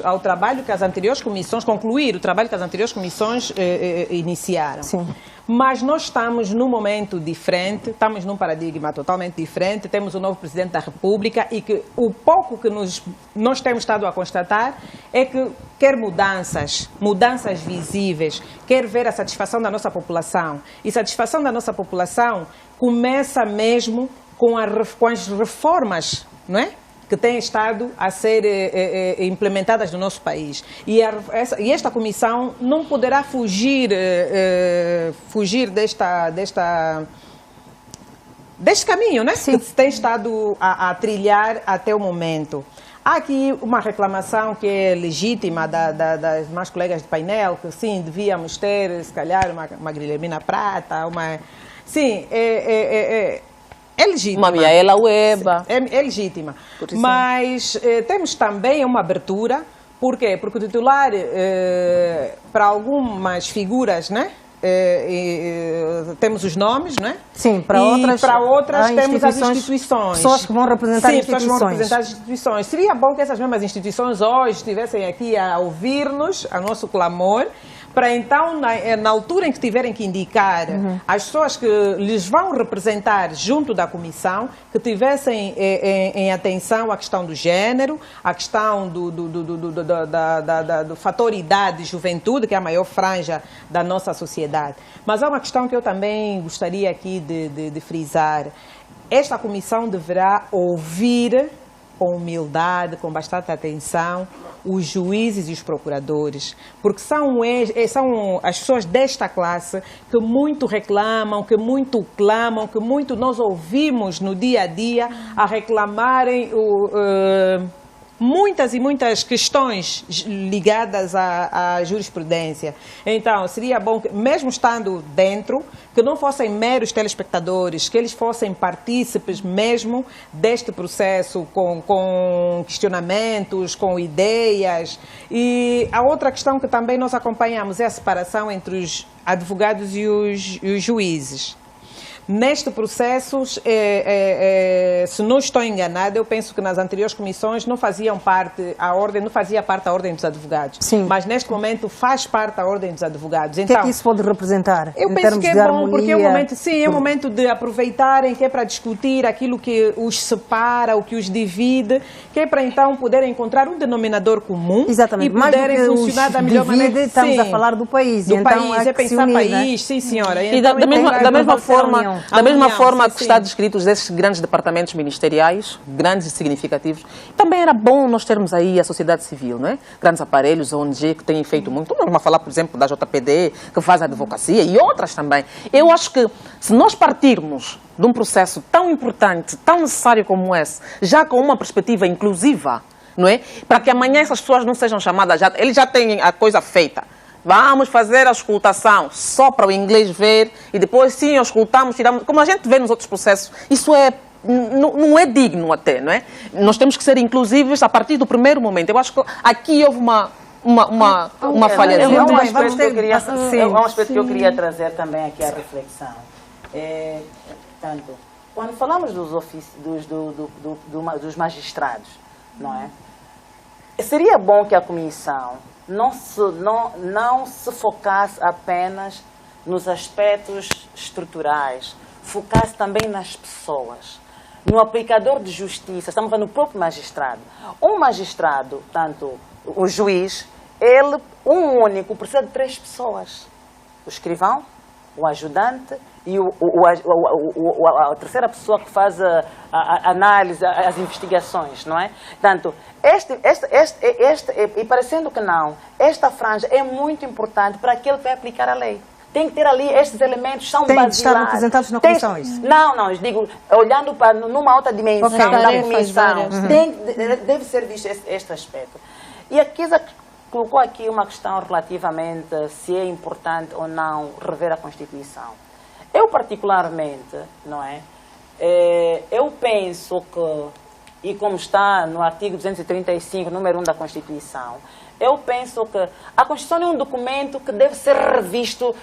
ao trabalho que as anteriores comissões, concluir o trabalho que as anteriores comissões iniciaram. Sim. Mas nós estamos num momento diferente, estamos num paradigma totalmente diferente, temos um novo Presidente da República e que o pouco que nós temos estado a constatar é que quer mudanças visíveis, quer ver a satisfação da nossa população. E satisfação da nossa população começa mesmo com as reformas, não é? que têm estado a ser implementadas no nosso país. E esta comissão não poderá fugir deste caminho, né? Que se tem estado a trilhar até o momento. Há aqui uma reclamação que é legítima das mais colegas de painel, que sim, devíamos ter, se calhar, uma Guilhermina Prata, sim, é legítima. Uma Miaela Ueba. É legítima. Mas temos também uma abertura. Por quê? Porque o titular, para algumas figuras, né? Temos os nomes, não é? Sim, para outras temos as instituições. Pessoas que vão representar instituições. Pessoas que vão representar as instituições. Seria bom que essas mesmas instituições hoje estivessem aqui a ouvir-nos, a nosso clamor, para então, na altura em que tiverem que indicar as pessoas que lhes vão representar junto da comissão, que tivessem em atenção a questão do género, a questão do fator idade e juventude, que é a maior franja da nossa sociedade. Mas há uma questão que eu também gostaria aqui de frisar. Esta comissão deverá ouvir com humildade, com bastante atenção, os juízes e os procuradores, porque são as pessoas desta classe que muito reclamam, que muito clamam, que muito nós ouvimos no dia a dia a reclamarem muitas e muitas questões ligadas à jurisprudência. Então, seria bom, que, mesmo estando dentro, que não fossem meros telespectadores, que eles fossem partícipes mesmo deste processo, com questionamentos, com ideias. E a outra questão que também nós acompanhamos é a separação entre os advogados e os juízes. Neste processo, se não estou enganada, eu penso que nas anteriores comissões não fazia parte a ordem dos advogados. Sim. Mas neste momento faz parte a ordem dos advogados. Então, o que é que isso pode representar? Eu penso que é bom, porque é um momento, é um momento de aproveitarem, que é para discutir aquilo que os separa, o que os divide, que é para então poderem encontrar um denominador comum. Exatamente. E poderem funcionar da melhor maneira. Estamos a falar do país. Do então, país, é pensar país, né? Sim senhora. E então, da mesma forma, que sim, está descritos desses grandes departamentos ministeriais, grandes e significativos, também era bom nós termos aí a sociedade civil, não é? Grandes aparelhos, ONG, que têm feito muito. Vamos a falar, por exemplo, da JPD, que faz a advocacia, e outras também. Eu acho que, se nós partirmos de um processo tão importante, tão necessário como esse, já com uma perspectiva inclusiva, não é? Para que amanhã essas pessoas não sejam chamadas, eles já têm a coisa feita. Vamos fazer a auscultação só para o inglês ver e depois sim auscultamos, tiramos. Como a gente vê nos outros processos, isso não é digno até, não é? Nós temos que ser inclusivos a partir do primeiro momento. Eu acho que aqui houve uma falha. É um aspecto que eu queria trazer também aqui à reflexão. Portanto, quando falamos dos magistrados, não é? Seria bom que a comissão não se focasse apenas nos aspectos estruturais, focasse também nas pessoas, no aplicador de justiça, estamos falando do próprio magistrado. Um magistrado, tanto o juiz, um único, precisa de 3 pessoas. O escrivão, o ajudante e a terceira pessoa que faz a análise, as investigações, não é? Portanto, e parecendo que não, esta franja é muito importante para aquele que vai aplicar a lei. Tem que ter ali estes elementos, são basilares. Tem de estar representados na comissão, isso? Não, eu digo, olhando para numa outra dimensão da comissão, deve ser visto este aspecto. E a Kisa colocou aqui uma questão relativamente se é importante ou não rever a Constituição. Eu, particularmente, não é? Eu penso que, e como está no artigo 235, número 1 da Constituição, eu penso que a Constituição é um documento que deve ser revisto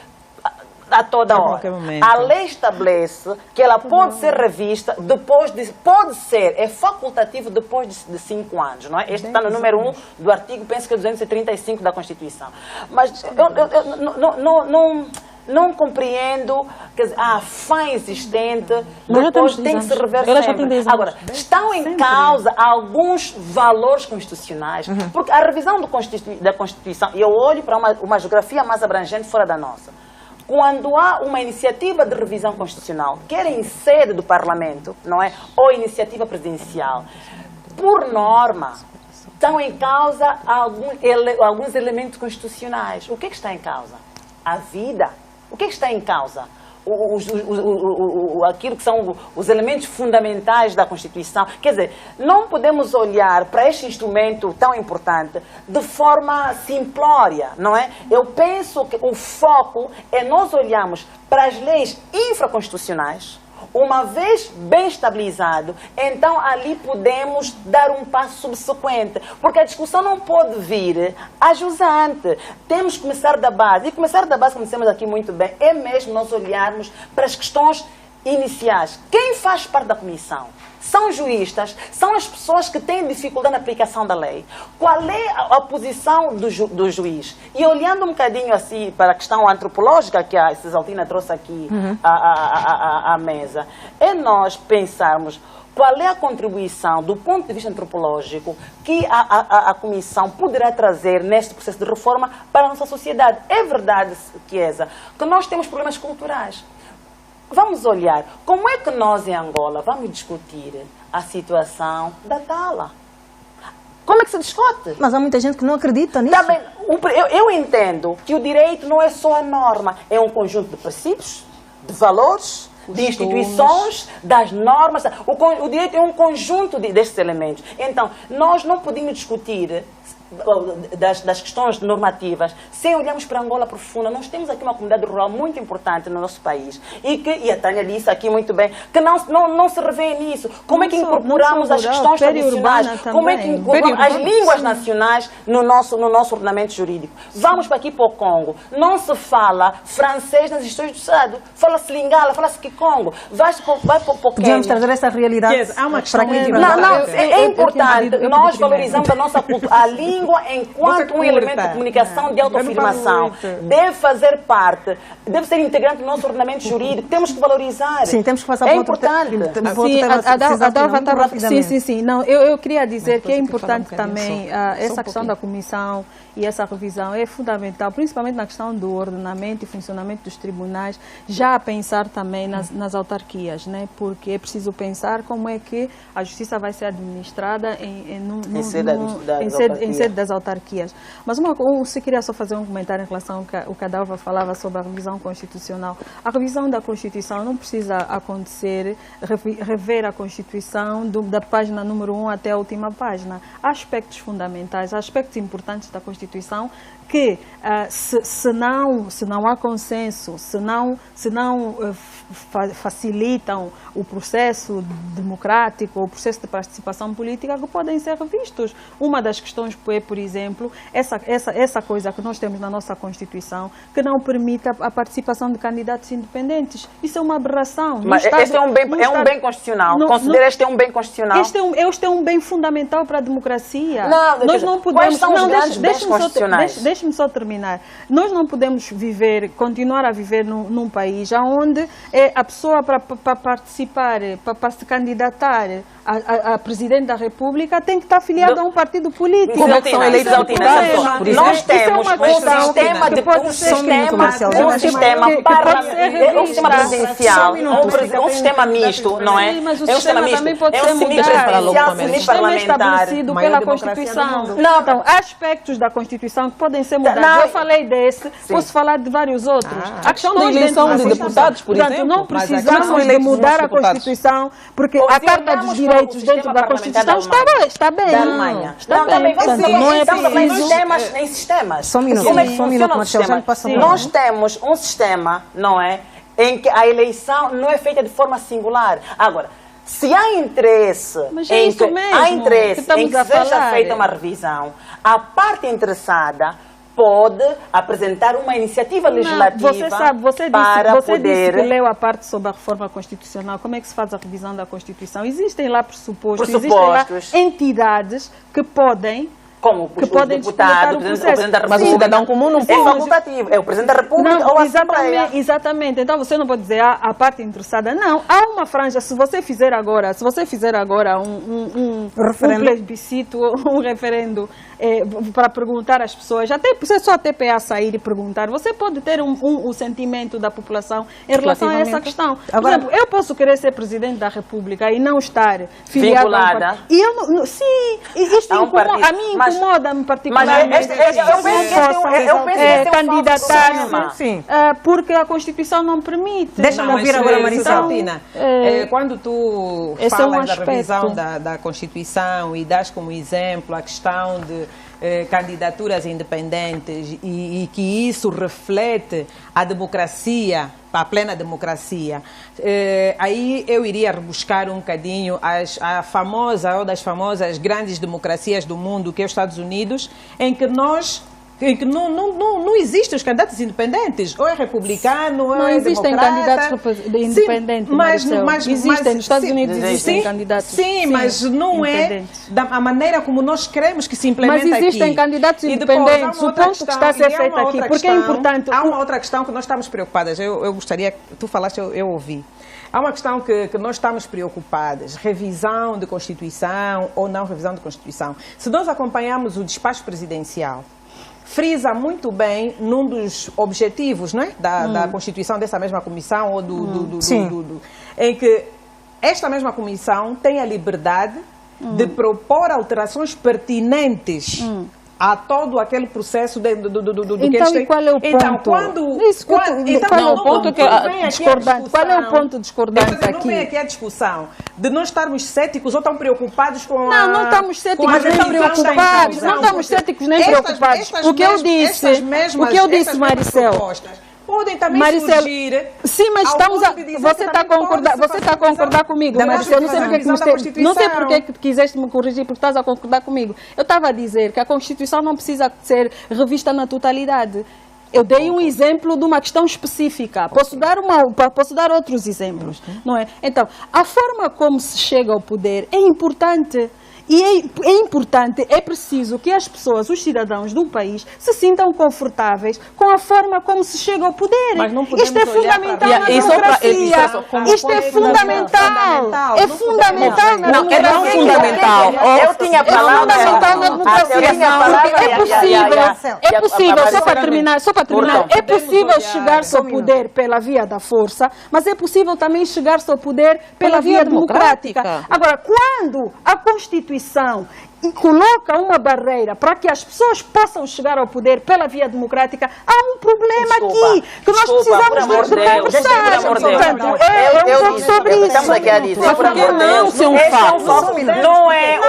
a toda hora. A lei estabelece que ela pode ser revista é facultativo depois de 5 anos, não é? Este está no número 1 do artigo, penso que é 235 da Constituição. Mas eu não compreendo que a fã existente depois tem que se rever sempre. Agora, estão em causa alguns valores constitucionais, porque a revisão da Constituição, e eu olho para uma geografia mais abrangente fora da nossa, quando há uma iniciativa de revisão constitucional, quer em sede do Parlamento, não é? Ou iniciativa presidencial, por norma, estão em causa alguns elementos constitucionais. O que é que está em causa? A vida. O que é que está em causa? Aquilo que são os elementos fundamentais da Constituição. Quer dizer, não podemos olhar para este instrumento tão importante de forma simplória, não é? Eu penso que o foco é nós olharmos para as leis infraconstitucionais. Uma vez bem estabilizado, então ali podemos dar um passo subsequente, porque a discussão não pode vir a jusante. Temos que começar da base, e começar da base, como dissemos aqui muito bem, é mesmo nós olharmos para as questões iniciais. Quem faz parte da comissão? São juízes, são as pessoas que têm dificuldade na aplicação da lei. Qual é a posição do juiz? E olhando um bocadinho assim para a questão antropológica que a Cisaltina trouxe aqui à mesa, é nós pensarmos qual é a contribuição do ponto de vista antropológico que a Comissão poderá trazer neste processo de reforma para a nossa sociedade. É verdade, Chiesa, que nós temos problemas culturais. Vamos olhar como é que nós em Angola vamos discutir a situação da tala. Como é que se discute? Mas há muita gente que não acredita nisso. Também, eu entendo que o direito não é só a norma, é um conjunto de princípios, de valores, de instituições, das normas. O direito é um conjunto destes elementos. Então, nós não podemos discutir das questões normativas sem olharmos para Angola profunda. Nós temos aqui uma comunidade rural muito importante no nosso país e a Tânia disse aqui muito bem que não se revê nisso. Como é que incorporamos as questões tradicionais? Como é que incorporamos as línguas nacionais no nosso ordenamento jurídico? Vamos para aqui para o Congo. Não se fala francês nas instituições do Estado. Fala-se Lingala, fala-se Kikongo. Vai para o Quênia. Podemos trazer essa realidade. Há uma questão muito importante. É importante. Nós valorizamos a nossa cultura. A língua, enquanto um elemento de comunicação, de autoafirmação, deve fazer parte, deve ser integrante do nosso ordenamento jurídico. Temos que valorizar. Sim, temos que passar para importante. Sim. Não, eu queria dizer que é importante também essa questão da comissão e essa revisão é fundamental, principalmente na questão do ordenamento e funcionamento dos tribunais, já a pensar também nas autarquias, né? Porque é preciso pensar como é que a justiça vai ser administrada em sede das autarquias. Mas se queria só fazer um comentário em relação ao que o Cadalva falava sobre a revisão constitucional. A revisão da Constituição não precisa acontecer, rever a Constituição da página número 1 até a última página. Há aspectos fundamentais, há aspectos importantes da Constituição que se não há consenso, se não facilitam o processo democrático, o processo de participação política, que podem ser revistos. Uma das questões é, por exemplo, essa coisa que nós temos na nossa Constituição, que não permite a participação de candidatos independentes. Isso é uma aberração. Mas este é um bem constitucional. Considera este é um bem constitucional? Este é um bem fundamental para a democracia. Nós não podemos... Quais são os grandes bens constitucionais? Deixe-me só terminar. Nós não podemos continuar a viver num país onde a pessoa para participar, para se candidatar a presidente da República tem que estar afiliada a um partido político. Como é que são eleitos deputados? Nós temos um sistema presidencial, um sistema misto, não é? Mas o sistema também pode ser mudado. O sistema é estabelecido pela Constituição. Então, há aspectos da Constituição que podem ser mudados. Eu falei desse, posso falar de vários outros. A questão da eleição de deputados, por exemplo. Não precisamos de mudar a Constituição, porque a Carta dos Direitos dentro da Constituição está bem. Da Alemanha. Não é preciso... Em sistemas. Só um minuto, Nós temos um sistema, não é, em que a eleição não é feita de forma singular. Agora, se há interesse em que seja feita uma revisão, a parte interessada pode apresentar uma iniciativa legislativa Você disse que leu a parte sobre a reforma constitucional. Como é que se faz a revisão da Constituição? Existem lá pressupostos. Existem lá entidades que podem... Como os deputados, o Presidente da República. Mas o cidadão comum não pode. É facultativo, é o Presidente da República ou a Assembleia. Exatamente, então você não pode dizer a parte interessada. Não, há uma franja, se você fizer agora um plebiscito, um referendo para perguntar às pessoas, até você só a TPA sair e perguntar, você pode ter o sentimento da população em relação a essa questão. Por exemplo, eu posso querer ser Presidente da República e não estar filiado a um partido. E eu sim, isto a mim incomoda-me particularmente. Eu penso candidatar-me, porque a Constituição não permite. Deixa-me ouvir agora, Maricel. Quando tu falas da revisão da Constituição e das como exemplo a questão de candidaturas independentes e que isso reflete a democracia, a plena democracia, aí eu iria rebuscar um bocadinho a famosa ou das famosas grandes democracias do mundo, que é os Estados Unidos, em que não existem os candidatos independentes, ou é republicano, ou não é existem democrata. candidatos independentes, mas existem, nos Estados Unidos existem candidatos. Sim, mas não é a maneira como nós queremos que se implementa aqui. Mas existem candidatos independentes, o ponto que está a ser feito aqui, porque é importante. Há uma outra questão que nós estamos preocupadas, eu gostaria, tu falaste, eu ouvi. Há uma questão que nós estamos preocupadas, revisão de Constituição ou não revisão de Constituição. Se nós acompanharmos o despacho presidencial, frisa muito bem num dos objetivos, não é? da Constituição dessa mesma comissão, ou em que esta mesma comissão tem a liberdade de propor alterações pertinentes a todo aquele processo do que eles têm. Qual é o ponto? Então, qual é o ponto discordante? Qual é o ponto discordante aqui? Não vem aqui a discussão de não estarmos céticos ou tão preocupados com não estamos céticos nem preocupados. Não estamos céticos nem preocupados. O que eu disse, Maricel, podem também surgir. Sim, mas você está a concordar comigo, Maricel. Não sei porque que quiseste me corrigir, porque estás a concordar comigo. Eu estava a dizer que a Constituição não precisa ser revista na totalidade. Eu dei um exemplo de uma questão específica. Posso dar outros exemplos, não é? Então, a forma como se chega ao poder é importante. E é importante, é preciso que as pessoas, os cidadãos do país, se sintam confortáveis com a forma como se chega ao poder. Mas não podemos isto é fundamental na democracia. Isto é fundamental. É fundamental na democracia. Não é fundamental. Eu tinha a palavra. É fundamental na democracia. É possível, só para terminar, é possível chegar-se ao poder pela via da força, mas é possível também chegar-se ao poder pela via democrática. Agora, quando a Constituição e coloca uma barreira para que as pessoas possam chegar ao poder pela via democrática, há um problema aqui que nós precisamos de conversar. Portanto, é um pouco sobre isso. Estamos aqui a dizer, por amor de Deus, isso é um fato. Não é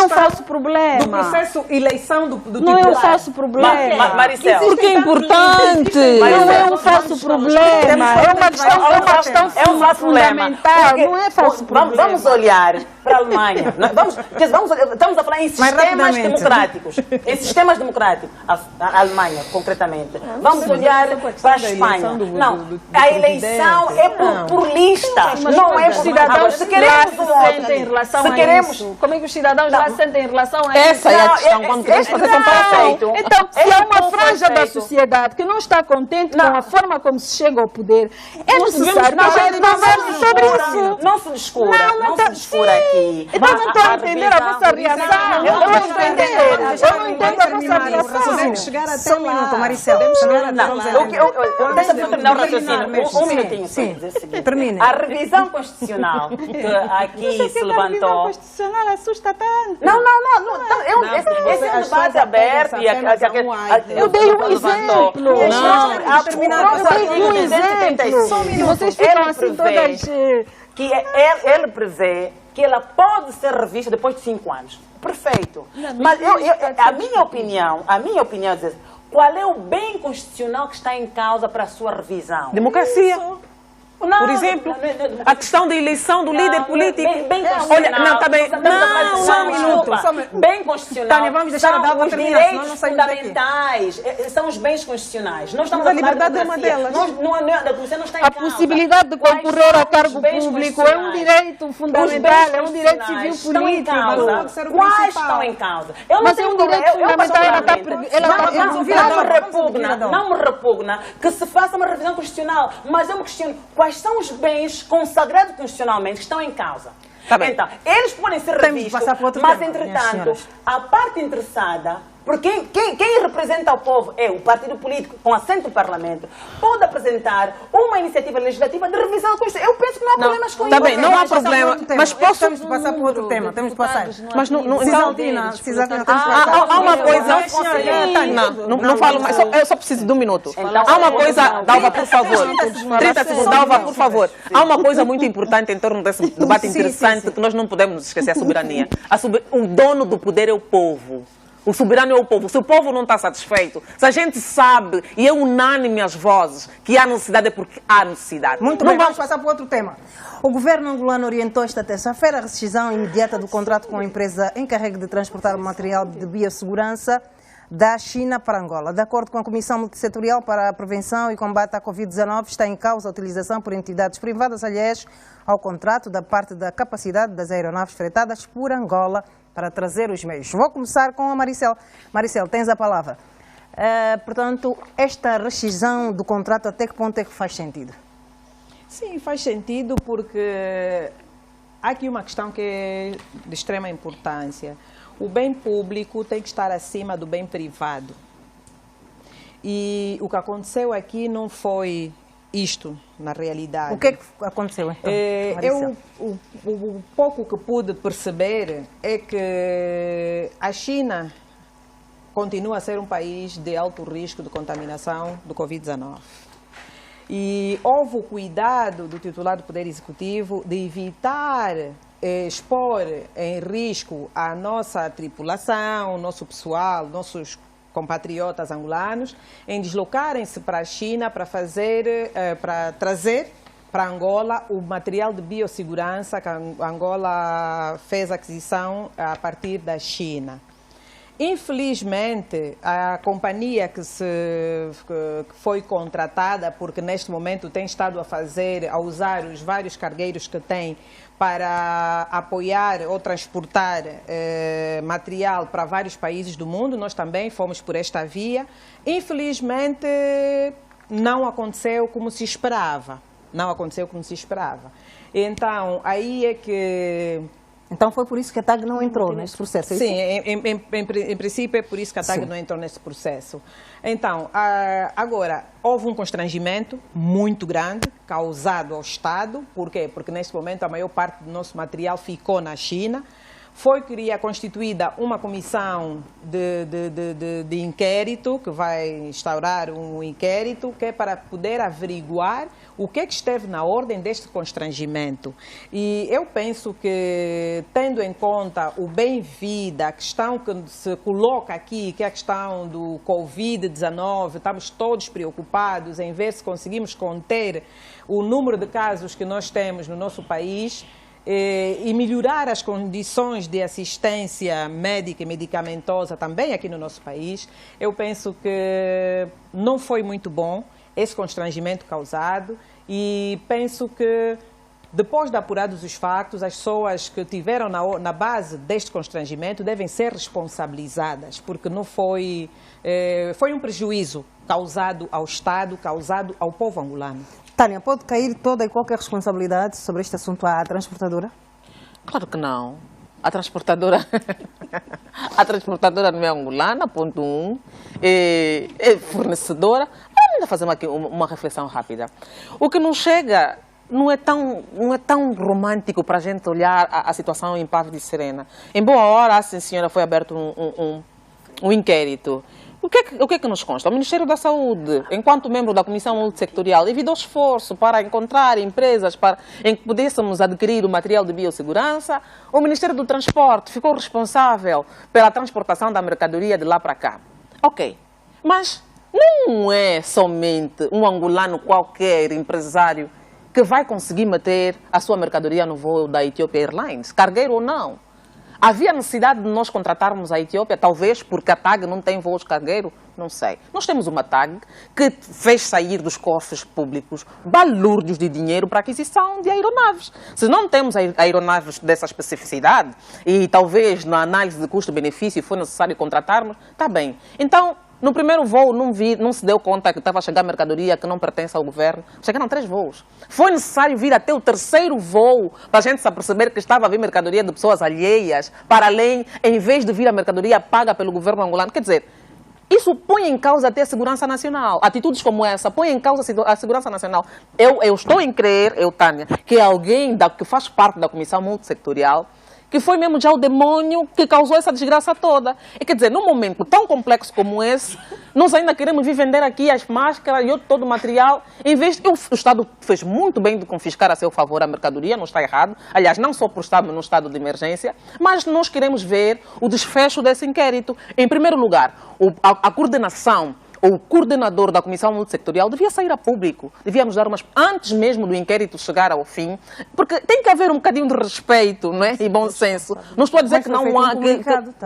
um falso problema. Do processo eleição do não é um falso problema. Maricel, porque é importante. Não é um falso problema. É uma questão fundamental. Não é falso problema. Vamos olhar para a Alemanha. Estamos a falar em sistemas democráticos. Em sistemas democráticos. A Alemanha, concretamente. Vamos olhar para a Espanha. Não, a eleição é por listas. Não é por cidadãos. Se queremos sentem em relação a isso. Como é que os cidadãos lá sentem em relação a isso? Essa é a questão. Quando queremos fazer preceito. Então, se há uma franja da sociedade que não está contente com a forma como se chega ao poder, é necessário que a gente converse sobre isso. Não se descura. Não se descura aqui. Então não estou a entender a vossa reação. Eu não entendo a vossa reação. Podemos chegar até um minuto, Maricel. Podemos chegar até Deixa-me terminar o raciocínio. Um minutinho. Sim, termine. A revisão constitucional que aqui se levantou. A revisão constitucional assusta tanto. Não. Esse é um debate aberto. Eu dei um exemplo. Eu dei um exemplo. Vocês ficam assim todas... que ele prevê que ela pode ser revista depois de 5 anos. Perfeito. Mas a minha opinião é dizer, qual é o bem constitucional que está em causa para a sua revisão? Democracia. Por exemplo, a questão da eleição do líder político. Bem constitucional. Olha, não, tá bem. Só um minuto. Bem constitucional. Tânia, vamos deixar a Dalva os terminar, senão não direitos saímos daqui. fundamentais. São os bens constitucionais. Nós estamos a liberdade é uma delas. Não está em A causa. possibilidade de concorrer a cargo público é um direito fundamental, é um direito civil político. Quais estão em causa? Eu não Mas é tenho um direito fundamental. Não me repugna que se faça uma revisão constitucional, mas eu me questiono quais são os bens consagrados constitucionalmente que estão em causa. Tá bem. Então, eles podem ser Temos de revistos, passar para outro mas, tema, minhas entretanto, senhoras. a parte interessada, porque quem representa o povo é o partido político com assento no Parlamento, pode apresentar uma iniciativa legislativa de revisão da Constituição. Eu penso que não há problemas com tá isso. bem, não há Vamos passar problema, para outro tema. mas posso... Temos de passar para outro tema, temos de passar. Mas não, Cisaltina, temos de passar. Há uma coisa... Não, Não falo mais, eu só preciso de um minuto. Há uma coisa, Dalva, por favor. 30 segundos, Dalva, por favor. Há uma coisa muito importante em torno desse debate interessante que nós não podemos esquecer: a soberania. O dono do poder é o povo. O soberano é o povo. Se o povo não está satisfeito, se a gente sabe e é unânime as vozes que há necessidade, é porque há necessidade. Muito bem, vamos passar para outro tema. O governo angolano orientou esta terça-feira a rescisão imediata do contrato com a empresa encarregue de transportar o material de biossegurança da China para Angola. De acordo com a Comissão Multissetorial para a Prevenção e Combate à Covid-19, está em causa a utilização por entidades privadas alheias ao contrato da parte da capacidade das aeronaves fretadas por Angola para trazer os meios. Vou começar com a Maricel. Maricel, tens a palavra. Portanto, esta rescisão do contrato, até que ponto é que faz sentido? Sim, faz sentido porque há aqui uma questão que é de extrema importância. O bem público tem que estar acima do bem privado. E o que aconteceu aqui não foi isto, na realidade. O que é que aconteceu, então, Maricel? O pouco que pude perceber é que a China continua a ser um país de alto risco de contaminação do Covid-19. E houve o cuidado do titular do Poder Executivo de evitar expor em risco a nossa tripulação, o nosso pessoal, nossos compatriotas angolanos, em deslocarem-se para a China para trazer para Angola o material de biossegurança que a Angola fez aquisição a partir da China. Infelizmente, a companhia que foi contratada, porque neste momento tem estado a usar os vários cargueiros que tem para apoiar ou transportar material para vários países do mundo, nós também fomos por esta via. Infelizmente, não aconteceu como se esperava. Não aconteceu como se esperava. Então, aí é que... Então foi por isso que a TAG não entrou neste processo, é isso? Sim, em princípio é por isso que a TAG não entrou nesse processo. Então, agora, houve um constrangimento muito grande causado ao Estado. Por quê? Porque neste momento a maior parte do nosso material ficou na China. Foi constituída uma comissão de inquérito, que vai instaurar um inquérito, que é para poder averiguar o que esteve na ordem deste constrangimento. E eu penso que, tendo em conta o bem-vida, a questão que se coloca aqui, que é a questão do Covid-19, estamos todos preocupados em ver se conseguimos conter o número de casos que nós temos no nosso país, e melhorar as condições de assistência médica e medicamentosa também aqui no nosso país. Eu penso que não foi muito bom esse constrangimento causado e penso que, depois de apurados os factos, as pessoas que tiveram na base deste constrangimento devem ser responsabilizadas, porque não foi um prejuízo causado ao Estado, causado ao povo angolano. Tânia, pode cair toda e qualquer responsabilidade sobre este assunto à transportadora? Claro que não. A transportadora não é angolana, ponto 1, é fornecedora. Vamos ainda fazer aqui uma reflexão rápida. O que não chega não é tão romântico para a gente olhar a situação em paz e serena. Em boa hora, sim senhora, foi aberto um inquérito. O que é que nos consta? O Ministério da Saúde, enquanto membro da Comissão Multissetorial, evitou esforço para encontrar empresas em que pudéssemos adquirir o material de biossegurança. O Ministério do Transporte ficou responsável pela transportação da mercadoria de lá para cá. Ok, mas não é somente um angolano qualquer empresário que vai conseguir meter a sua mercadoria no voo da Ethiopia Airlines, cargueiro ou não. Havia necessidade de nós contratarmos a Etiópia, talvez porque a TAG não tem voos cargueiro, não sei. Nós temos uma TAG que fez sair dos cofres públicos balúrdios de dinheiro para aquisição de aeronaves. Se não temos aeronaves dessa especificidade e talvez na análise de custo-benefício for necessário contratarmos, está bem. Então, No primeiro voo não se deu conta que estava a chegar mercadoria que não pertence ao governo. Chegaram 3 voos. Foi necessário vir até o 3º voo para a gente se aperceber que estava a vir mercadoria de pessoas alheias, para além, em vez de vir a mercadoria paga pelo governo angolano. Quer dizer, isso põe em causa até a segurança nacional. Atitudes como essa põem em causa a segurança nacional. Eu estou em crer, Tânia, que alguém que faz parte da comissão multissectorial, que foi mesmo já o demônio que causou essa desgraça toda. E quer dizer, num momento tão complexo como esse, nós ainda queremos vir vender aqui as máscaras e todo o material, em vez de... O Estado fez muito bem de confiscar a seu favor a mercadoria, não está errado. Aliás, não só por estarmos no estado de emergência, mas nós queremos ver o desfecho desse inquérito. Em primeiro lugar, a coordenação, o coordenador da Comissão Multissectorial devia sair a público, devíamos dar antes mesmo do inquérito chegar ao fim, porque tem que haver um bocadinho de respeito, não é? E bom senso. Não estou a dizer que não há...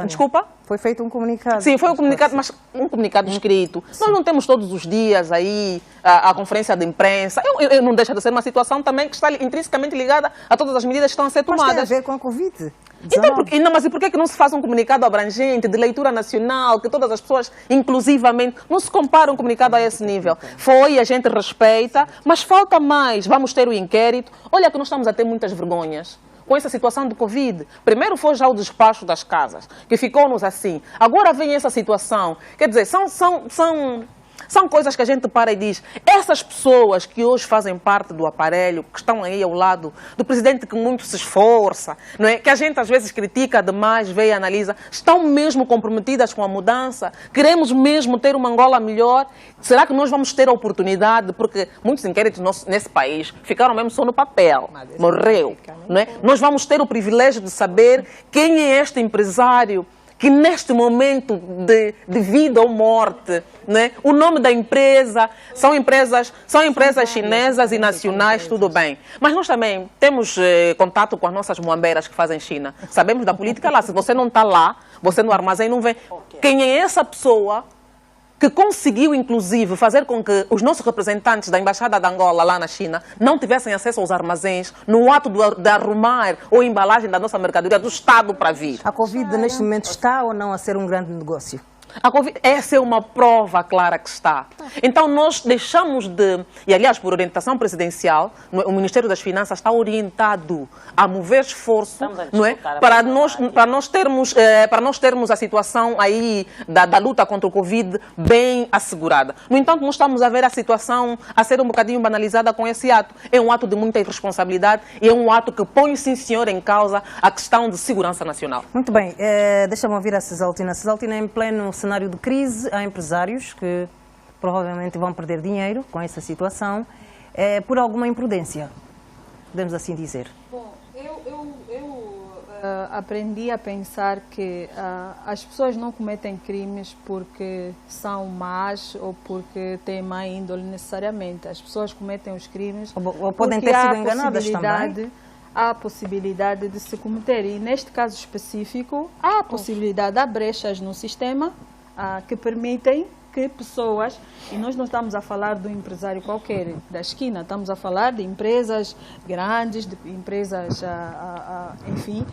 Desculpa? Foi feito um comunicado. Sim, foi um comunicado, mas um comunicado escrito. Sim. Nós não temos todos os dias aí a conferência de imprensa. Eu não deixa de ser uma situação também que está intrinsecamente ligada a todas as medidas que estão a ser tomadas. Mas tem a ver com a Covid. Então, mas e por que não se faz um comunicado abrangente, de leitura nacional, que todas as pessoas, inclusivamente, não se compara um comunicado a esse nível? Foi, a gente respeita, mas falta mais. Vamos ter o inquérito. Olha que nós estamos a ter muitas vergonhas com essa situação do Covid. Primeiro foi já o despacho das casas, que ficou-nos assim. Agora vem essa situação. Quer dizer, são coisas que a gente para e diz, essas pessoas que hoje fazem parte do aparelho, que estão aí ao lado do presidente que muito se esforça, não é? Que a gente às vezes critica demais, vê e analisa, estão mesmo comprometidas com a mudança? Queremos mesmo ter uma Angola melhor? Será que nós vamos ter a oportunidade? Porque muitos inquéritos nesse país ficaram mesmo só no papel, morreu, não é? Nós vamos ter o privilégio de saber quem é este empresário que neste momento de vida ou morte, né? O nome da empresa, são empresas chinesas e nacionais, tudo bem. Mas nós também temos contato com as nossas muambeiras que fazem China. Sabemos da política lá. Se você não está lá, você no armazém não vem. Quem é essa pessoa que conseguiu, inclusive, fazer com que os nossos representantes da Embaixada de Angola lá na China não tivessem acesso aos armazéns no ato de arrumar ou embalagem da nossa mercadoria do Estado para vir? A Covid neste momento está ou não a ser um grande negócio? A Covid, essa é uma prova clara que está. Então nós deixamos de... E aliás, por orientação presidencial, o Ministério das Finanças está orientado a mover esforço, não é? para nós termos a situação aí da luta contra o Covid bem assegurada. No entanto, nós estamos a ver a situação a ser um bocadinho banalizada com esse ato. É um ato de muita irresponsabilidade e é um ato que põe, sim senhor, em causa a questão de segurança nacional. Muito bem. Deixa-me ouvir a Cisaltina. Cisaltina, em pleno cenário de crise, há empresários que provavelmente vão perder dinheiro com essa situação por alguma imprudência, podemos assim dizer. Bom, eu aprendi a pensar que as pessoas não cometem crimes porque são más ou porque têm má índole necessariamente. As pessoas cometem os crimes ou podem ter sido enganadas também. Há a possibilidade de se cometer, e neste caso específico, há a possibilidade, há brechas no sistema que permitem que pessoas, e nós não estamos a falar de um empresário qualquer da esquina, estamos a falar de empresas grandes, de empresas, enfim,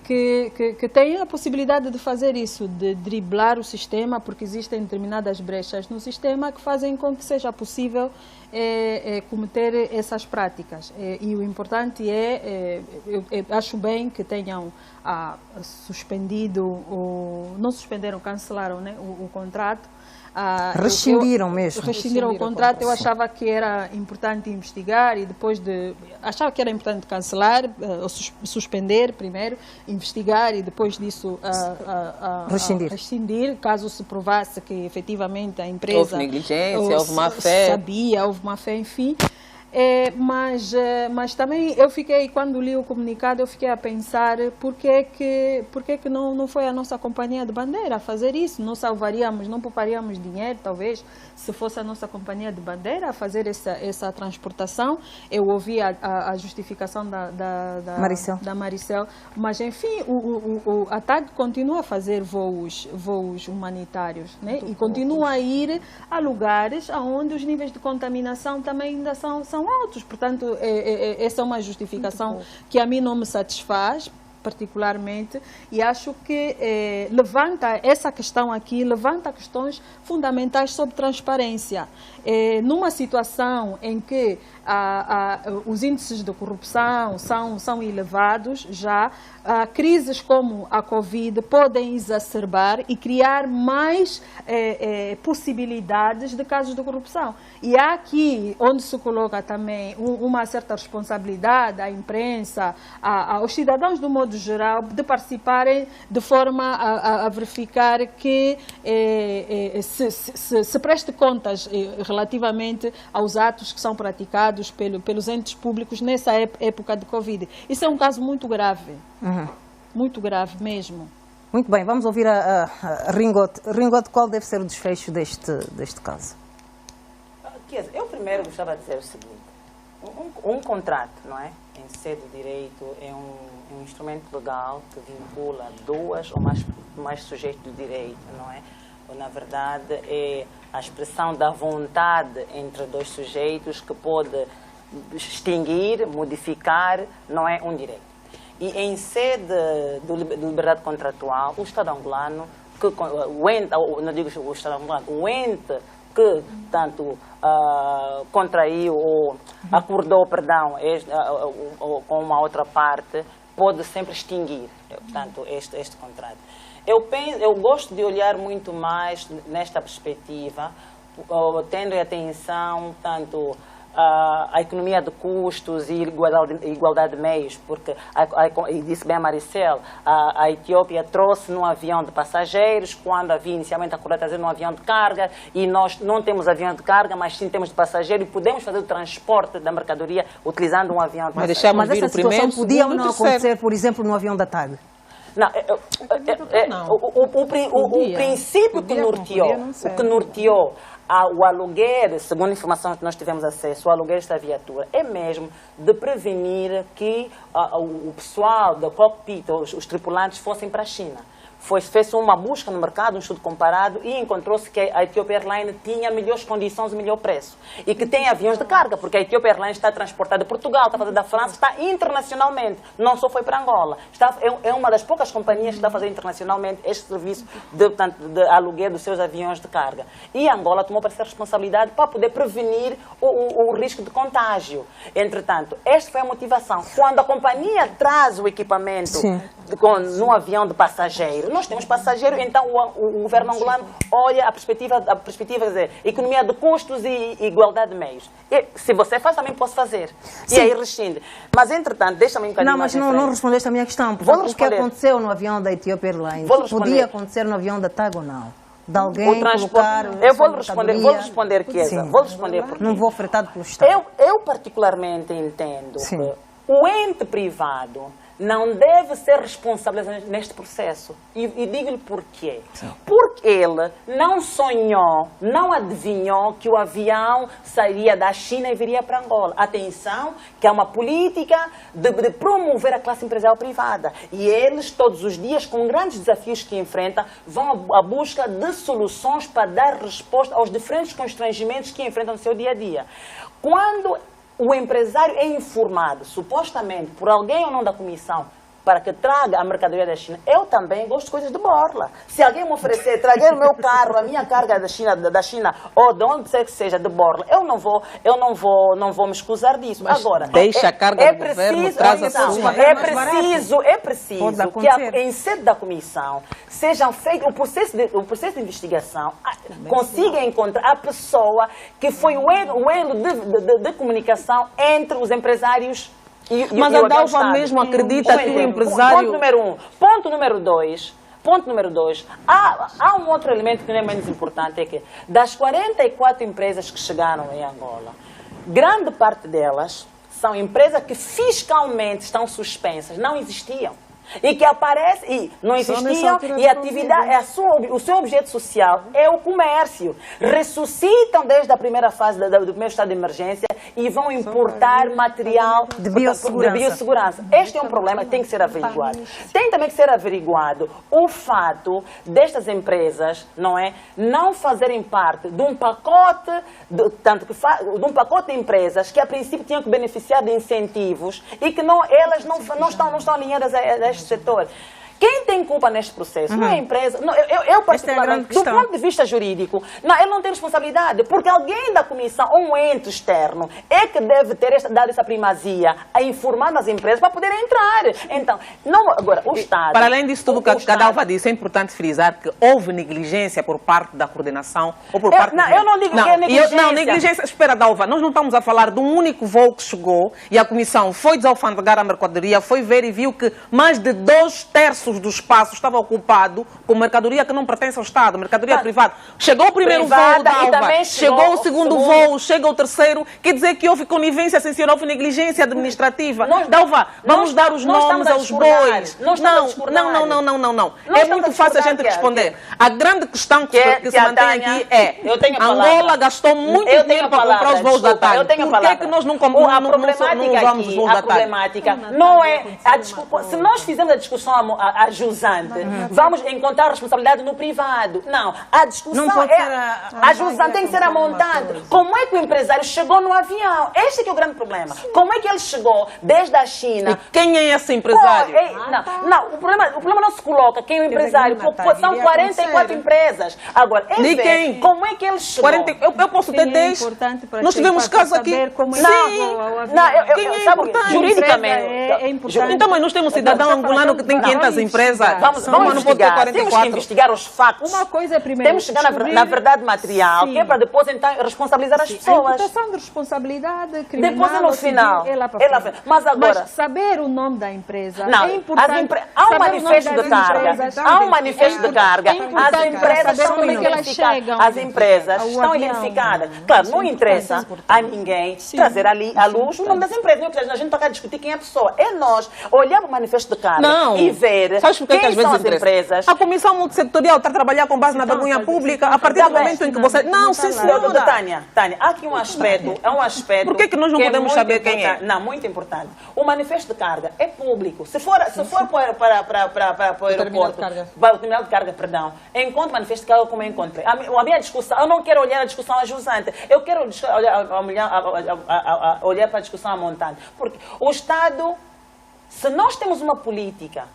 que têm a possibilidade de fazer isso, de driblar o sistema, porque existem determinadas brechas no sistema que fazem com que seja possível cometer essas práticas. E o importante eu acho bem que tenham suspendido, não suspenderam, cancelaram, né, o contrato. Rescindiram mesmo. Rescindiram o contrato. Eu achava que era importante investigar e depois achava que era importante cancelar, ou suspender primeiro, investigar e depois disso rescindir, caso se provasse que efetivamente a empresa... Houve negligência, houve má fé. Houve má fé, enfim. Mas também quando li o comunicado, eu fiquei a pensar por que não foi a nossa companhia de bandeira a fazer isso. Não salvaríamos, não pouparíamos dinheiro, talvez, se fosse a nossa companhia de bandeira a fazer essa transportação. Eu ouvi a justificação da Maricel, mas enfim, a TAG continua a fazer voos humanitários, né? E continua a ir a lugares onde os níveis de contaminação também ainda são altos. Portanto, essa é uma justificação que a mim não me satisfaz, particularmente, e acho que levanta essa questão aqui, levanta questões fundamentais sobre transparência. Numa situação em que os índices de corrupção são elevados, já crises como a Covid podem exacerbar e criar mais possibilidades de casos de corrupção. E há aqui onde se coloca também uma certa responsabilidade à imprensa, aos cidadãos do modo geral, de participarem de forma a verificar que se preste contas relativamente aos atos que são praticados pelos entes públicos nessa época de Covid. Isso é um caso muito grave. Muito grave mesmo. Muito bem, vamos ouvir a Ringote. Ringote, qual deve ser o desfecho deste caso? Eu primeiro gostava de dizer o seguinte. Um contrato, não é? Em sede de direito, é um instrumento legal que vincula duas ou mais sujeitos de direito, não é? Ou, na verdade, é a expressão da vontade entre dois sujeitos que pode extinguir, modificar, não é um direito. E em sede de liberdade contratual, o Estado angolano, o ente que tanto contraiu ou acordou, perdão, com uma outra parte, pode sempre extinguir, portanto, este contrato. Eu gosto de olhar muito mais nesta perspectiva, tendo em atenção tanto a economia de custos e igualdade de meios, porque, e disse bem a Maricel, a Etiópia trouxe num avião de passageiros, quando havia inicialmente a Coreia trazer num avião de carga, e nós não temos avião de carga, mas sim temos de passageiro, e podemos fazer o transporte da mercadoria utilizando um avião de passageiro. Mas essa situação podia ou não acontecer, por exemplo, no avião da TAG? Não, o princípio que norteou o aluguer, segundo a informação que nós tivemos acesso, o aluguer desta viatura é mesmo de prevenir que o pessoal do cockpit, os tripulantes, fossem para a China. Fez uma busca no mercado, um estudo comparado, e encontrou-se que a Ethiopia Airlines tinha melhores condições e melhor preço. E que tem aviões de carga, porque a Ethiopia Airlines está transportada de Portugal, está fazendo da França, está internacionalmente, não só foi para Angola. É uma das poucas companhias que está a fazer internacionalmente este serviço de aluguer dos seus aviões de carga. E Angola tomou para si a responsabilidade para poder prevenir o risco de contágio. Entretanto, esta foi a motivação. Quando a companhia traz o equipamento num avião de passageiro, nós temos passageiro, então o governo angolano olha a perspectiva, quer dizer, economia de custos e igualdade de meios. E, se você faz, também posso fazer. Sim. E aí rescinde. Mas, entretanto, deixa-me um bocadinho Não, mas não respondeste a minha questão. O que aconteceu no avião da Ethiopia Airlines podia acontecer no avião da TAG ou não? De alguém colocar... Eu vou responder, Chiesa. Vou responder porque... Não vou fretado pelo Estado. Eu particularmente entendo que o ente privado não deve ser responsabilizado neste processo. E digo-lhe porquê. Porque ele não sonhou, não adivinhou que o avião sairia da China e viria para Angola. Atenção, que é uma política de promover a classe empresarial privada. E eles, todos os dias, com grandes desafios que enfrentam, vão à busca de soluções para dar resposta aos diferentes constrangimentos que enfrentam no seu dia a dia. Quando o empresário é informado, supostamente, por alguém ou não da comissão, para que traga a mercadoria da China, eu também gosto de coisas de borla. Se alguém me oferecer, trazer o meu carro, a minha carga da China ou de onde que seja de borla, eu não vou me escusar disso. Mas agora, deixa a carga do governo, traz a sua. É preciso que em sede da comissão sejam feitos o processo de investigação, consiga encontrar a pessoa que foi o elo de comunicação entre os empresários. Mas a Dalva mesmo acredita que o empresário... Ponto número 1. Ponto número 2. Há um outro elemento que não é menos importante, é que das 44 empresas que chegaram em Angola, grande parte delas são empresas que fiscalmente estão suspensas, não existiam. E que aparecem, e não existiam, e a atividade, o seu objeto social é o comércio. Ressuscitam desde a primeira fase do primeiro estado de emergência e vão importar material de biossegurança. Este é um problema que tem que ser averiguado. Tem também que ser averiguado o fato destas empresas, não fazem parte de um pacote, de um pacote de empresas que a princípio tinham que beneficiar de incentivos e que elas não estão alinhadas a neste setor. Quem tem culpa neste processo? Não é a empresa. Não, eu particularmente, do ponto de vista jurídico, não, ele não tem responsabilidade, porque alguém da comissão, um ente externo, é que deve ter dado essa primazia a informar as empresas para poderem entrar. Então, não, agora, o Estado... Para além disso tudo que a Dalva disse, é importante frisar que houve negligência por parte da coordenação ou por parte... Não, eu não digo que é negligência. Não, negligência... Espera, Dalva, nós não estamos a falar de um único voo que chegou e a comissão foi desalfandegar a mercadoria, foi ver e viu que mais de 2/3 do espaço estava ocupado com mercadoria que não pertence ao Estado, mercadoria privada. Chegou o primeiro voo, Dalva, chegou o segundo voo, chega o terceiro, quer dizer que houve conivência, sim senhor, houve negligência administrativa. Dalva, vamos dar os nomes aos bois. Não. É muito fácil a gente responder. A grande questão que se mantém aqui é Angola gastou muito dinheiro para comprar os voos da TAG. Por que é que nós não usamos os voos da TAG? A problemática não é a desculpa. Se nós fizermos a discussão a jusante, vamos encontrar responsabilidade no privado. Não, a discussão a jusante tem que ser amontada. Como é que o empresário chegou no avião? Este é que é o grande problema. Como é que ele chegou desde a China? E quem é esse empresário? O problema não se coloca quem é o empresário. São 44 empresas. Agora, quem? Como é que ele chegou? Eu posso ter 10. Nós tivemos casos aqui. Quem é importante? Juridicamente. É importante. Então, mas nós temos um cidadão angolano que tem 500 empresas. Vamos investigar. Temos que investigar os factos. Uma coisa é primeiro. Temos que chegar na verdade material, que é para depois então responsabilizar as pessoas. A imputação de responsabilidade criminal. Depois no final. Mas agora. Mas saber o nome da empresa é importante. Há um manifesto de carga. Há um manifesto de carga. As empresas estão identificadas. As empresas estão identificadas. Claro, não interessa a ninguém trazer ali à luz o nome das empresas. A gente não está a discutir quem é a pessoa. É nós olhar para o manifesto de carga e ver quem são as empresas. A Comissão Multissetorial está a trabalhar com base na vergonha pública a partir do momento em que você... Não, sim, senhora. Tânia, há aqui um aspecto. Por que nós não podemos saber quem é? Não, muito importante. O manifesto de carga é público. Se for para o aeroporto, para o terminal de carga, perdão, encontro o manifesto de carga como eu encontrei. A minha discussão, eu não quero olhar a discussão a jusante, eu quero olhar para a discussão a montante. Porque o Estado, se nós temos uma política,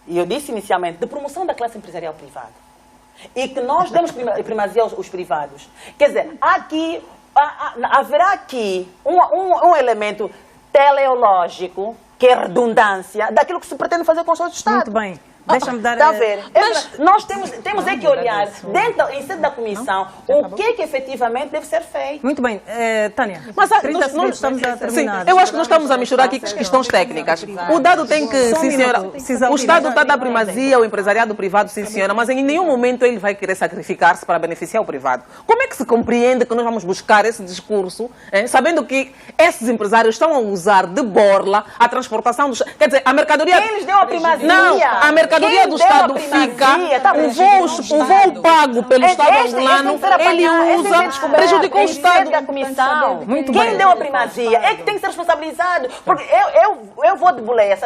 e eu disse inicialmente, de promoção da classe empresarial privada, e que nós demos primazia aos privados, quer dizer, haverá aqui um elemento teleológico, que é redundância, daquilo que se pretende fazer com o Estado. Muito bem. Deixa-me dar... Está a ver? Nós temos que olhar, em sede da comissão, o que é que efetivamente deve ser feito. Muito bem. Tânia, mas nós estamos a terminar. Sim, eu acho que nós estamos a misturar aqui questões técnicas. O dado tem que, sim senhora, o Estado está a dar primazia ao empresariado privado, sim senhora, mas em nenhum momento ele vai querer sacrificar-se para beneficiar o privado. Como é que se compreende que nós vamos buscar esse discurso, sabendo que esses empresários estão a usar de borla a transportação dos... Quer dizer, a mercadoria... Quem lhes deu a primazia? Não, a mercadoria do Estado fica, o voo pago pelo Estado angolano, ele usa, prejudicou o Estado. Da comissão. Quem deu a primazia é que tem que ser responsabilizado. Porque eu vou de boleia,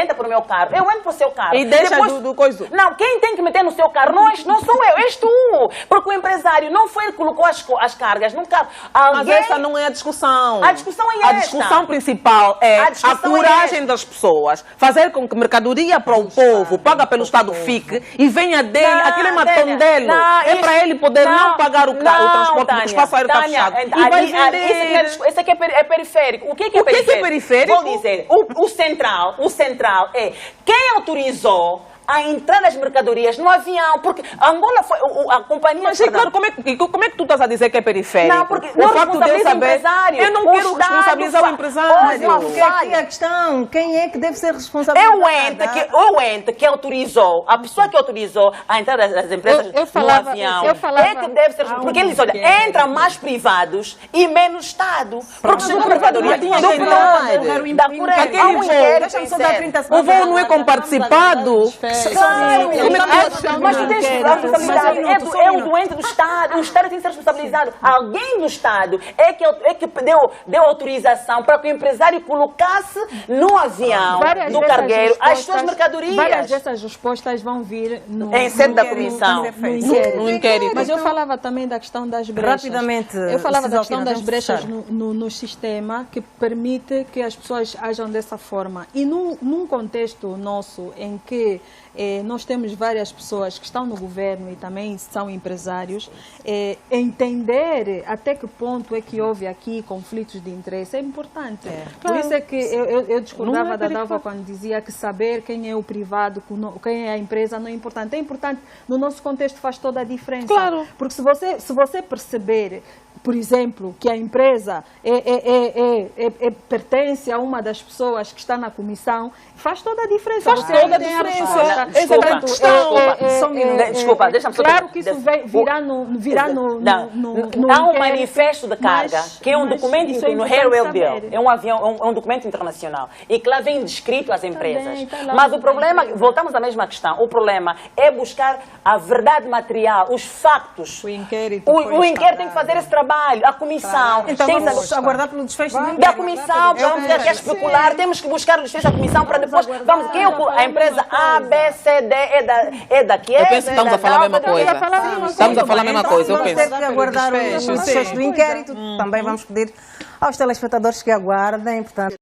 entra para o meu carro, eu entro para o seu carro. E deixa do coisa. Não, quem tem que meter no seu carro não sou eu, és tu. Porque o empresário não foi ele que colocou as cargas no carro. Mas essa não é a discussão. A discussão é esta. A discussão principal é a coragem das pessoas. Fazer com que mercadoria para o povo paga pelo Estado fique e venha dele, aquilo é matão dele. É para ele poder não pagar o transporte, porque o espaço aéreo está fechado. E vai vender. Esse aqui é periférico. O que é periférico? Vou dizer, o central é quem autorizou a entrar nas mercadorias no avião, porque Angola foi a companhia... Mas, claro, como é que tu estás a dizer que é periférico? Não, porque não responsabiliza o empresário. Eu não quero responsabilizar o empresário. Porque aqui a questão, quem é que deve ser responsável? É o ente que autorizou, a pessoa que autorizou a entrar das empresas no avião, é que deve ser responsável. Porque eles, olha, entram mais privados e menos Estado. Porque chegou a mercadoria da Coreia. O voo não é comparticipado. Claro, mas tu tens a responsabilidade, é o doente do Estado, o Estado tem que ser responsabilizado. Alguém do Estado é que deu autorização para que o empresário colocasse no avião do cargueiro as suas mercadorias. Várias dessas respostas vão vir em sede da comissão. No inquérito. Mas eu falava também da questão das brechas. Rapidamente, eu falava da questão das temos brechas que no sistema que permite que as pessoas ajam dessa forma. E num contexto nosso em que nós temos várias pessoas que estão no governo e também são empresários, entender até que ponto é que houve aqui conflitos de interesse é importante. Por isso é que eu discordava da Dalva quando dizia que saber quem é o privado, quem é a empresa não é importante. É importante, no nosso contexto faz toda a diferença. Claro. Porque se você perceber, por exemplo, que a empresa pertence a uma das pessoas que está na comissão, faz toda a diferença. Faz toda a diferença. Desculpa, deixa-me só. Claro que isso virá no há um manifesto de carga, que é um documento no Harewell Bill, é um documento internacional, e que lá vem descrito as empresas. Mas o problema, voltamos à mesma questão, o problema é buscar a verdade material, os factos. O inquérito. O inquérito tem que fazer esse trabalho, a comissão. Então tem vamos aguardar pelo desfecho do da comissão, vamos ficar aqui a especular, temos que buscar o desfecho da comissão para depois, a empresa A, B, C, D, é daqui. Eu penso que estamos a falar a mesma coisa. Estamos a falar a mesma coisa, eu Vamos penso. ter que aguardar o desfecho do inquérito. Também vamos pedir aos telespectadores que aguardem, portanto.